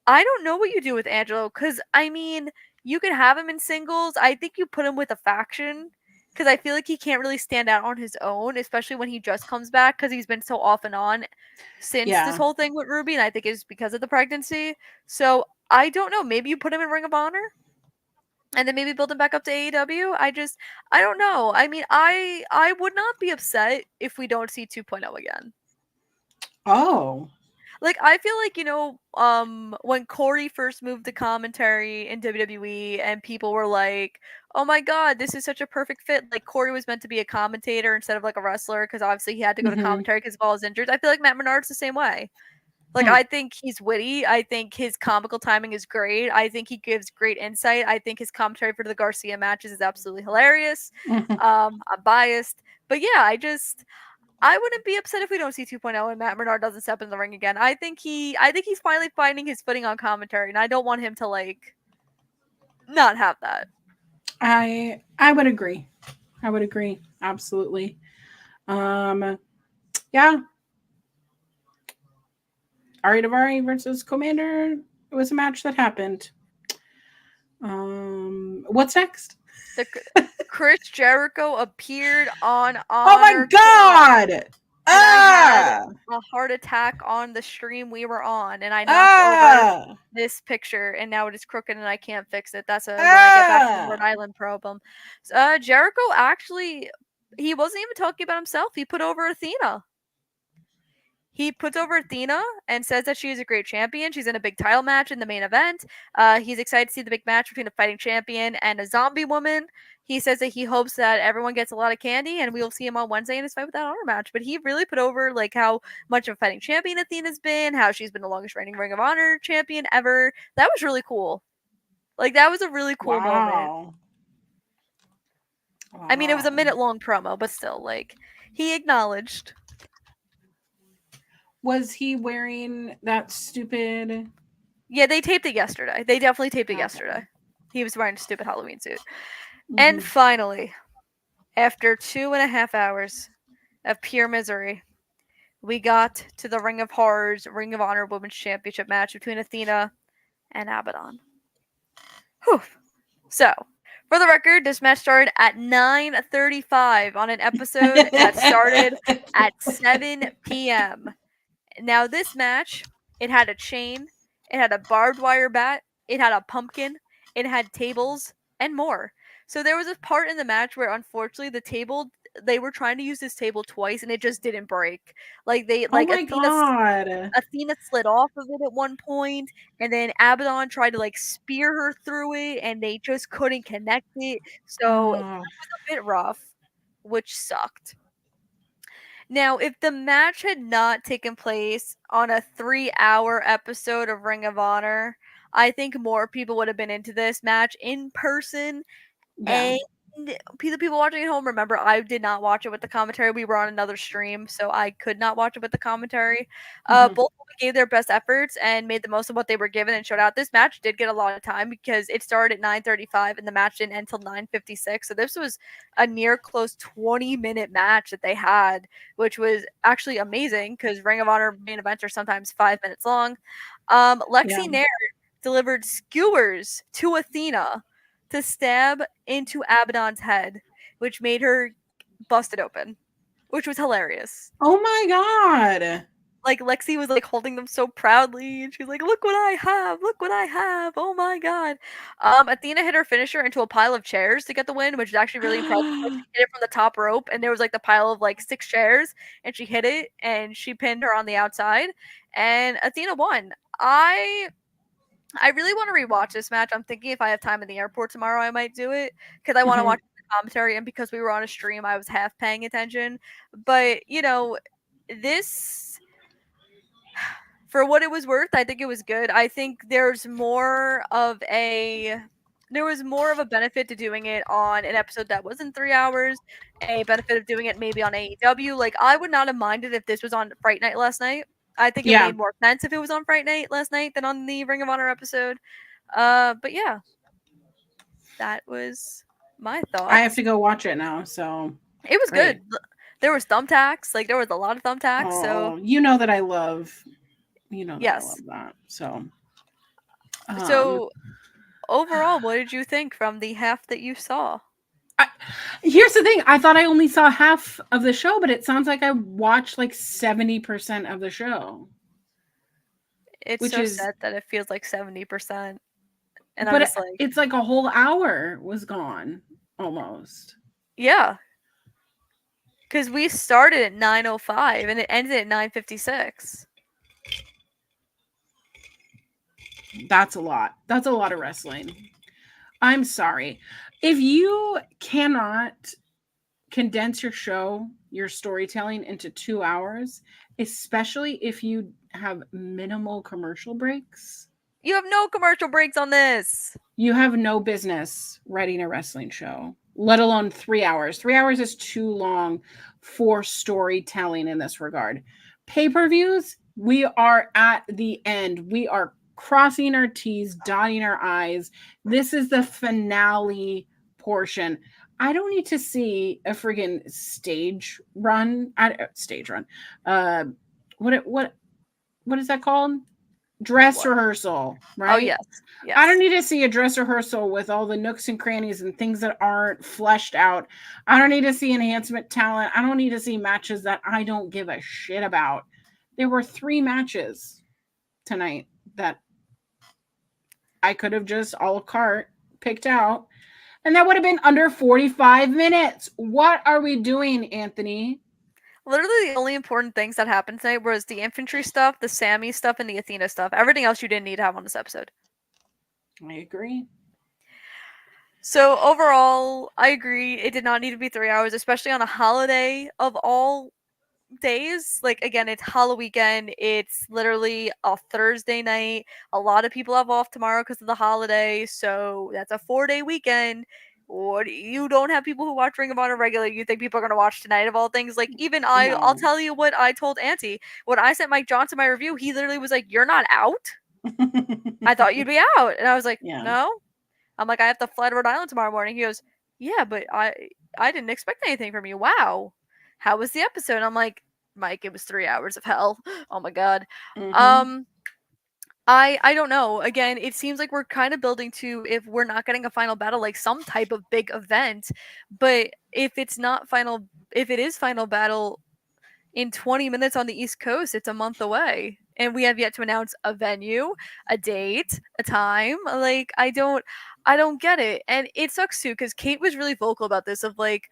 S2: I don't know what you do with Angelo because I mean you could have him in singles. I think you put him with a faction because I feel like he can't really stand out on his own, especially when he just comes back because he's been so off and on since this
S4: Yeah.
S2: whole thing with Ruby, and I think it's because of the pregnancy. So I don't know. Maybe you put him in Ring of Honor and then maybe build him back up to AEW. I don't know. I mean, I would not be upset if we don't see 2.0 again.
S4: Oh.
S2: Like I feel like when Corey first moved to commentary in WWE and people were like, "Oh my god, this is such a perfect fit." Like Corey was meant to be a commentator instead of like a wrestler because obviously he had to go to
S4: Mhm.
S2: commentary because of all his injuries. I feel like Matt Menard's the same way. Like
S4: Hmm.
S2: I think he's witty. I think his comical timing is great. I think he gives great insight. I think his commentary for the Garcia matches is absolutely hilarious.
S4: Mhm.
S2: I'm biased, but yeah, I wouldn't be upset if we don't see 2.0 and Matt Menard doesn't step in the ring again. I think he's finally finding his footing on commentary, and I don't want him to like not have that.
S4: I would agree. I would agree. Absolutely. Yeah. Ari Davari versus Commander. It was a match that happened. What's next?
S2: The Chris Jericho appeared on
S4: Oh my
S2: Honor
S4: god!
S2: and I had
S4: Ah!
S2: a heart attack on the stream we were on, and I knocked over this picture, and now it is crooked, and I can't fix it. That's when I get back from Rhode Island problem. Jericho actually, he wasn't even talking about himself. He put over Athena. He puts over Athena and says that she is a great champion. She's in a big title match in the main event. He's excited to see the big match between a fighting champion and a zombie woman. He says that he hopes that everyone gets a lot of candy and we will see him on Wednesday in his fight with that Honor match. But he really put over like how much of a fighting champion Athena's been, how she's been the longest reigning Ring of Honor champion ever. That was really cool. Like that was a really cool moment.
S4: Wow.
S2: I mean, it was a minute long promo, but still, like he acknowledged.
S4: Was he wearing that stupid?
S2: Yeah, they taped it yesterday. They definitely taped it
S4: Okay.
S2: yesterday. He was wearing a stupid Halloween suit.
S4: Mhm.
S2: And finally, after 2.5 hours of pure misery, we got to the Ring of Horrors Ring of Honor Women's Championship match between Athena and Abaddon. Whew. So, for the record, this match started at 9:35 on an episode that started at 7 p.m. Now, this match, it had a chain, it had a barbed wire bat, it had a pumpkin, it had tables, and more. So there was a part in the match where unfortunately the table they were trying to use this table twice and it just didn't break. Like they
S4: Oh
S2: like
S4: my god!
S2: Athena slid off of it at one point, and then Abaddon tried to like spear her through it, and they just couldn't connect it. So it
S4: Oh.
S2: was a bit rough, which sucked. Now, if the match had not taken place on a 3-hour episode of Ring of Honor, I think more people would have been into this match in person.
S4: Yeah.
S2: And the people watching at home, remember, I did not watch it with the commentary. We were on another stream, so I could not watch it with the commentary.
S4: Mhm.
S2: Both gave their best efforts and made the most of what they were given and showed out. This match did get a lot of time because it started at 9:35 and the match didn't end until 9:56. So this was a near close 20-minute match that they had, which was actually amazing because Ring of Honor main events are sometimes 5 minutes long. Lexi
S4: Yeah.
S2: Nair delivered skewers to Athena to stab into Abaddon's head, which made her busted open, which was hilarious.
S4: Oh my god!
S2: Like Lexi was like holding them so proudly, and she's like, "Look what I have! Look what I have! Oh my god!" Athena hit her finisher into a pile of chairs to get the win, which is actually really impressive. Like, she hit it from the top rope, and there was like the pile of like 6 chairs, and she hit it, and she pinned her on the outside, and Athena won. I really want to rewatch this match. I'm thinking if I have time in the airport tomorrow, I might do it because I want to
S4: Mhm.
S2: watch the commentary. And because we were on a stream, I was half paying attention. But this for what it was worth, I think it was good. I think there was more of a benefit to doing it on an episode that wasn't 3 hours. A benefit of doing it maybe on AEW. Like I would not have minded if this was on Fright Night last night. I think it
S4: Yeah.
S2: made more sense if it was on Fright Night last night than on the Ring of Honor episode. But yeah, that was my thoughts.
S4: I have to go watch it now, so
S2: It was
S4: great.
S2: good. There was thumbtacks. Like there was a lot of thumbtacks. So
S4: Oh, you know that I love, I
S2: yes.
S4: love that. So,
S2: So overall, what did you think from the half that you saw?
S4: here's the thing. I thought I only saw half of the show, but it sounds like I watched like 70% of the show.
S2: It's
S4: Which
S2: so
S4: is-
S2: sad that it feels like 70%. And I'm
S4: But
S2: just like,
S4: it's like a whole hour was gone almost.
S2: yeah. Because we started at 9:05 and it ended at 9:56.
S4: That's a lot. That's a lot of wrestling. I'm sorry. If you cannot condense your show, your storytelling into 2 hours, especially if you have minimal commercial breaks,
S2: You have no commercial breaks on this.
S4: you have no business writing a wrestling show, let alone 3 hours. 3 hours is too long for storytelling in this regard. Pay-per-views, we are at the end. We are crossing our T's, dotting our I's. This is the finale portion. I don't need to see a friggin' stage run. What is that called? Dress
S2: What?
S4: rehearsal, right?
S2: Oh, yes. Yes.
S4: I don't need to see a dress rehearsal with all the nooks and crannies and things that aren't fleshed out. I don't need to see enhancement talent. I don't need to see matches that I don't give a shit about. There were 3 matches tonight that I could have just a la carte picked out, and that would have been under 45 minutes. What are we doing, Anthony?
S2: Literally, the only important things that happened tonight was the infantry stuff, the Sammy stuff, and the Athena stuff. Everything else you didn't need to have on this episode.
S4: I agree.
S2: So overall, I agree. It did not need to be 3 hours, especially on a holiday of all days. Like again, it's Halloween weekend. It's literally a Thursday night. A lot of people have off tomorrow because of the holiday, so that's a 4-day weekend. What, you don't have people who watch Ring of Honor regularly. You think people are gonna watch tonight of all things? Like even I'll
S4: No.
S2: tell you what I told Auntie when I sent Mike Johnson my review. He literally was like, "You're not out. I thought you'd be out," and I was like,
S4: Yeah.
S2: "No." I'm like, "I have to fly to Rhode Island tomorrow morning." He goes, "Yeah, but I didn't expect anything from you. Wow. How was the episode?" I'm like, "Mike, it was 3 hours of hell." Oh my god.
S4: Mhm.
S2: I don't know. Again, it seems like we're kind of building to, if we're not getting a final battle, like some type of big event. But if it is final battle in 20 minutes on the East Coast, it's a month away. And we have yet to announce a venue, a date, a time. Like I don't get it. And it sucks too, because Kate was really vocal about this of like,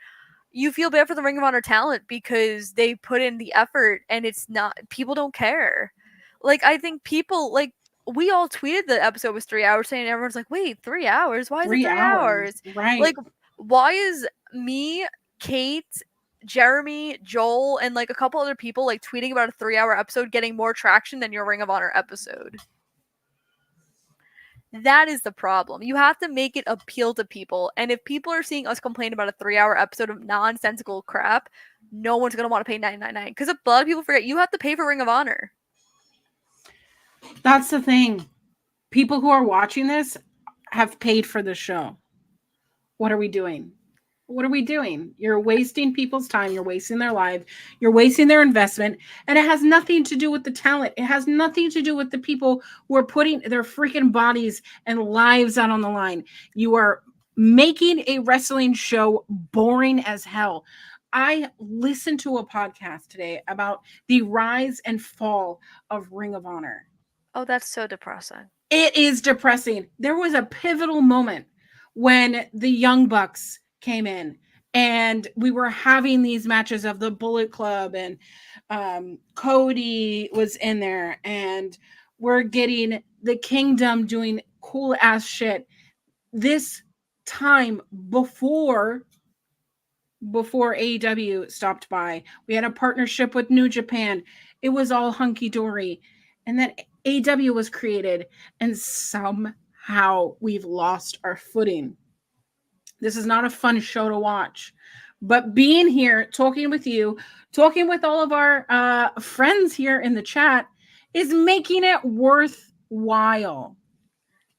S2: you feel bad for the Ring of Honor talent because they put in the effort and it's not, people don't care. Like I think people, like, we all tweeted the episode was 3 hours saying, everyone's like, wait, 3 hours? Why is it
S4: 3
S2: 3
S4: hours.
S2: hours?
S4: Right.
S2: Like, why is me, Kate, Jeremy, Joel, and like a couple other people like tweeting about a 3-hour episode getting more traction than your Ring of Honor episode? That is the problem. You have to make it appeal to people. And if people are seeing us complain about a 3-hour episode of nonsensical crap, no one's going to want to pay $9.99. Because a lot of people forget you have to pay for Ring of Honor.
S4: That's the thing. People who are watching this have paid for the show. What are we doing? What are we doing? You're wasting people's time. You're wasting their life. You're wasting their investment. And it has nothing to do with the talent. It has nothing to do with the people who are putting their freaking bodies and lives out on the line. You are making a wrestling show boring as hell. I listened to a podcast today about the rise and fall of Ring of Honor.
S2: Oh, that's so depressing.
S4: It is depressing. There was a pivotal moment when the Young Bucks came in and we were having these matches of the Bullet Club, and Cody was in there, and we're getting the Kingdom doing cool ass shit. This time before AEW stopped by, we had a partnership with New Japan. It was all hunky dory. And then AEW was created, and somehow we've lost our footing. This is not a fun show to watch, But being here, talking with you, talking with all of our friends here in the chat is making it worthwhile.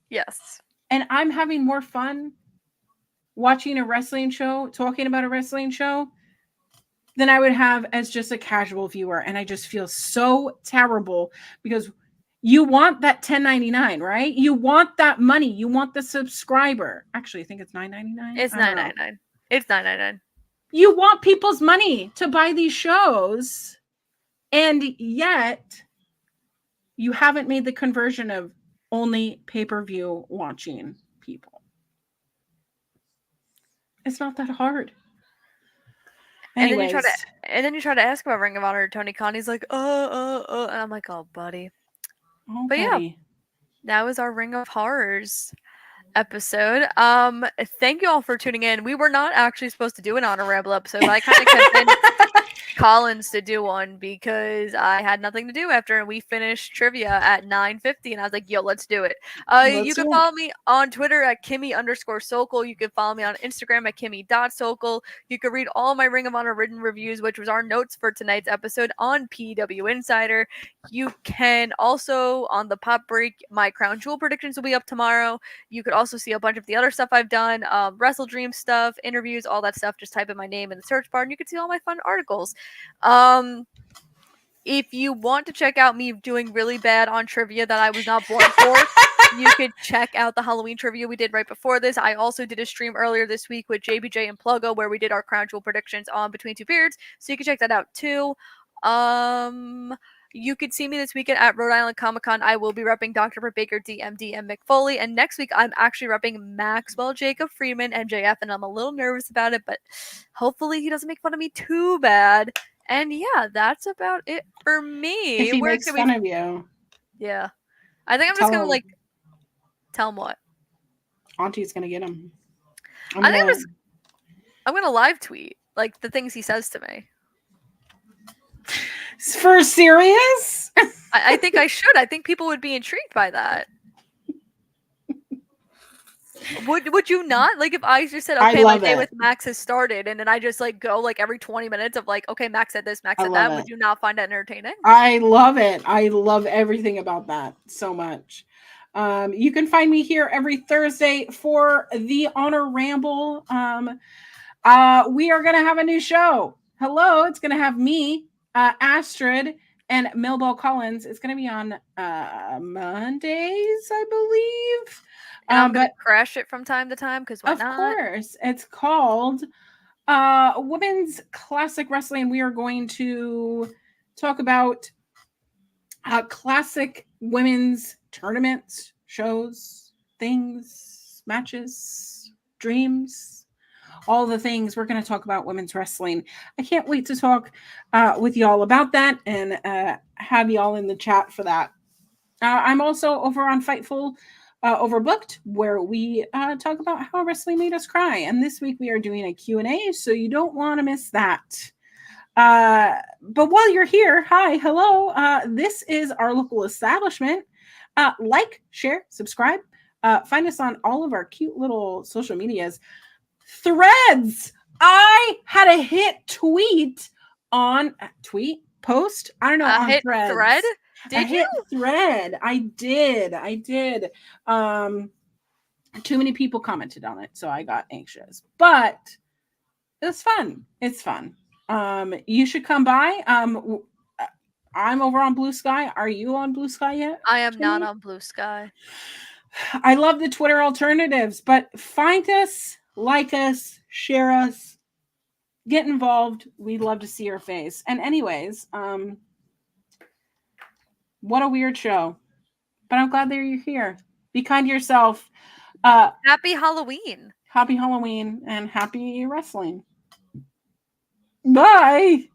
S2: Yes.
S4: And I'm having more fun watching a wrestling show, talking about a wrestling show, than I would have as just a casual viewer. And I just feel so terrible because you want that $10.99, right? You want that money. You want the subscriber. Actually, I think it's $9.99.
S2: It's $9.99. It's $9.99.
S4: You want people's money to buy these shows, and yet you haven't made the conversion of only pay-per-view watching people. It's not that hard. Anyways.
S2: And then you try to ask about Ring of Honor. Tony Khan, he's like, and I'm like, oh, buddy.
S4: Oh,
S2: But
S4: buddy.
S2: yeah, that was our Ring of Horrors episode. Thank you all for tuning in. We were not actually supposed to do an Honor Ramble episode, but I kind of convinced Collins to do one because I had nothing to do after, and we finished trivia at 9:50, and I was like, yo, let's do it. You can follow me on Twitter at Kimmy_Sokol. You can follow me on Instagram at Kimmy.Sokol. You can read all my Ring of Honor written reviews, which was our notes for tonight's episode on PW Insider. You can also, on the Pop Break, my Crown Jewel predictions will be up tomorrow. You could also see a bunch of the other stuff I've done, Wrestle Dream stuff, interviews, all that stuff. Just type in my name in the search bar, and you can see all my fun articles. If you want to check out me doing really bad on trivia that I was not born for, you could check out the Halloween trivia we did right before this. I also did a stream earlier this week with JBJ and Pluggo where we did our Crown Jewel predictions on Between Two Beards, so you can check that out too. You could see me this weekend at Rhode Island Comic Con. I will be repping Dr. Britt Baker, DMD, and Mick Foley. And next week, I'm actually repping Maxwell Jacob Friedman, MJF, and I'm a little nervous about it, but hopefully he doesn't make fun of me too bad. And yeah, that's about it for me.
S4: If he makes fun of you.
S2: Yeah. I think I'm just going to, tell him what?
S4: Auntie's going to get him.
S2: I'm going to live tweet, the things he says to me.
S4: For serious?
S2: I think I should. I think people would be intrigued by that. Would you not? If I just said, okay, my day with Max has started, and then I just go every 20 minutes of okay, Max said this, Max said that. Would you not find that entertaining?
S4: I love it. I love everything about that so much. You can find me here every Thursday for the Honor Ramble. We are going to have a new show. Hello, it's going to have me, Astrid, and Millball Collins. It's going to be on Mondays, I believe.
S2: And I'm going to crash it from time to time because why not? Of
S4: course. It's called Women's Classic Wrestling. We are going to talk about classic women's tournaments, shows, things, matches, dreams, all the things. We're going to talk about women's wrestling. I can't wait to talk with y'all about that and have y'all in the chat for that. I'm also over on Fightful Overbooked, where we talk about how wrestling made us cry. And this week we are doing a Q&A, so you don't want to miss that. But while you're here, hi, hello. This is our local establishment. Like, share, subscribe. Find us on all of our cute little social medias. Threads. I had a hit tweet on post. I don't know. On
S2: hit
S4: Threads.
S2: Thread? Did you?
S4: Thread. I did. Too many people commented on it, so I got anxious. But it was fun. It's fun. You should come by. I'm over on Blue Sky. Are you on Blue Sky yet?
S2: I am not on Blue Sky.
S4: I love the Twitter alternatives, but find us, like us, share us, get involved. We'd love to see your face. And anyways, what a weird show. But I'm glad that you're here. Be kind to yourself.
S2: Happy Halloween.
S4: Happy Halloween and happy wrestling. Bye.